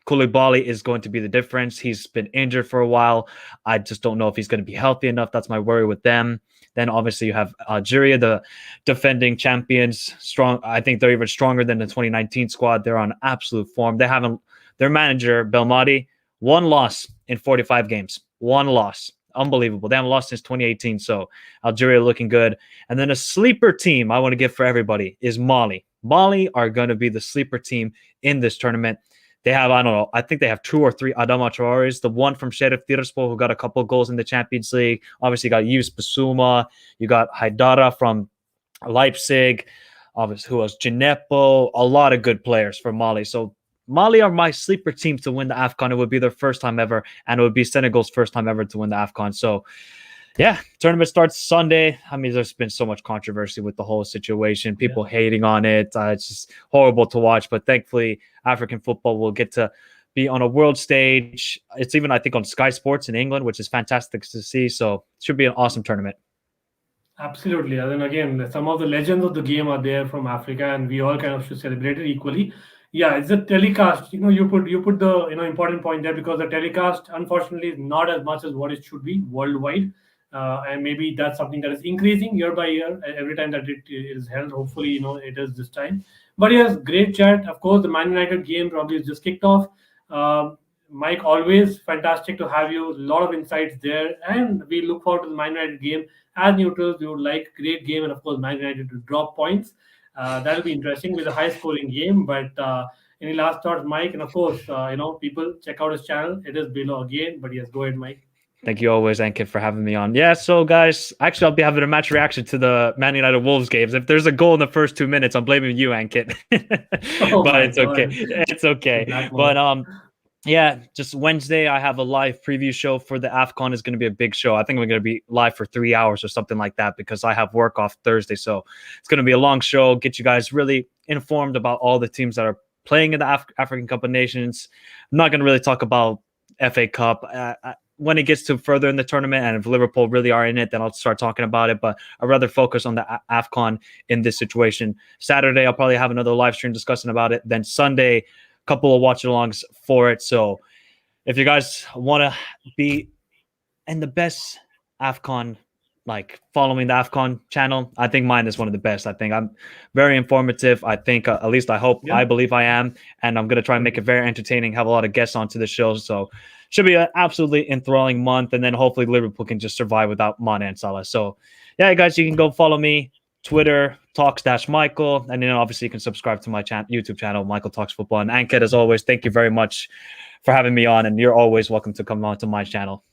Koulibaly is going to be the difference. He's been injured for a while. I just don't know if he's going to be healthy enough. That's my worry with them. Then obviously you have Algeria, the defending champions. Strong. I think they're even stronger than the 2019 squad. They're on absolute form. They haven't. Their manager Belmadi, one loss in 45 games. One loss. Unbelievable. They haven't lost since 2018. So Algeria looking good. And then a sleeper team I want to give for everybody is Mali. Mali are going to be the sleeper team in this tournament. They have, I don't know, I think they have 2 or 3 Adama Traores, the one from CHEvLIV who got a couple of goals in the Champions League. Obviously, you got Yves Bissouma. You got Haidara from Leipzig. Obviously, who was Gineppo. A lot of good players for Mali. So Mali are my sleeper team to win the AFCON. It would be their first time ever, and it would be Senegal's first time ever to win the AFCON. So, yeah, tournament starts Sunday. I mean, there's been so much controversy with the whole situation, people hating on it. It's just horrible to watch, but thankfully, African football will get to be on a world stage. It's even, I think, on Sky Sports in England, which is fantastic to see. So it should be an awesome tournament. Absolutely. And then again, some of the legends of the game are there from Africa, and we all kind of should celebrate it equally. Yeah, it's the telecast. You put the important point there, because the telecast, unfortunately, is not as much as what it should be worldwide. And maybe that's something that is increasing year by year every time that it is held. Hopefully, it is this time. But yes, great chat. Of course, the Man United game probably is just kicked off. Mike, always fantastic to have you. A lot of insights there, and we look forward to the Man United game. As neutrals, we would like great game, and of course, Man United to drop points. That'll be interesting with a high-scoring game. But any last thoughts, Mike? And of course, people check out his channel. It is below again. But yes, go ahead, Mike. Thank you always, Ankit, for having me on. Yeah, so guys, actually, I'll be having a match reaction to the Man United Wolves games. If there's a goal in the first 2 minutes, I'm blaming you, Ankit. But it's okay. It's okay. But yeah, just Wednesday, I have a live preview show for the AFCON. It's going to be a big show. I think we're going to be live for 3 hours or something like that, because I have work off Thursday. So it's going to be a long show. Get you guys really informed about all the teams that are playing in the African Cup of Nations. I'm not going to really talk about FA Cup. When it gets to further in the tournament, and if Liverpool really are in it, then I'll start talking about it. But I'd rather focus on the AFCON in this situation. Saturday, I'll probably have another live stream discussing about it. Then Sunday, a couple of watch-alongs for it. So if you guys want to be in the best AFCON, like following the AFCON channel, I think mine is one of the best. I think I'm very informative. I think, at least I hope, I believe I am. And I'm going to try and make it very entertaining, have a lot of guests onto the show. So should be an absolutely enthralling month. And then hopefully Liverpool can just survive without Mane and Salah. So yeah, guys, you can go follow me, Twitter, Talks-Michael. And then obviously you can subscribe to my YouTube channel, Michael Talks Football. And Ankit, as always, thank you very much for having me on. And you're always welcome to come on to my channel.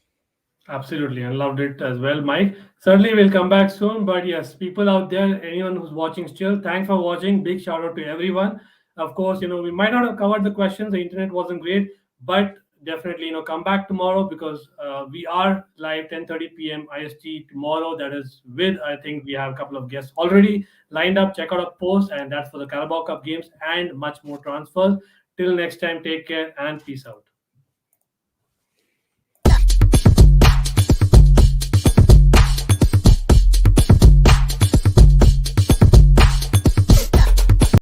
Absolutely. I loved it as well, Mike. Certainly we'll come back soon. But yes, people out there, anyone who's watching still, thanks for watching. Big shout out to everyone. Of course, we might not have covered the questions. The internet wasn't great, but definitely, come back tomorrow, because we are live 10:30 p.m. IST tomorrow. That is with, I think we have a couple of guests already lined up. Check out our post, and that's for the Carabao Cup games and much more transfers. Till next time, take care and peace out.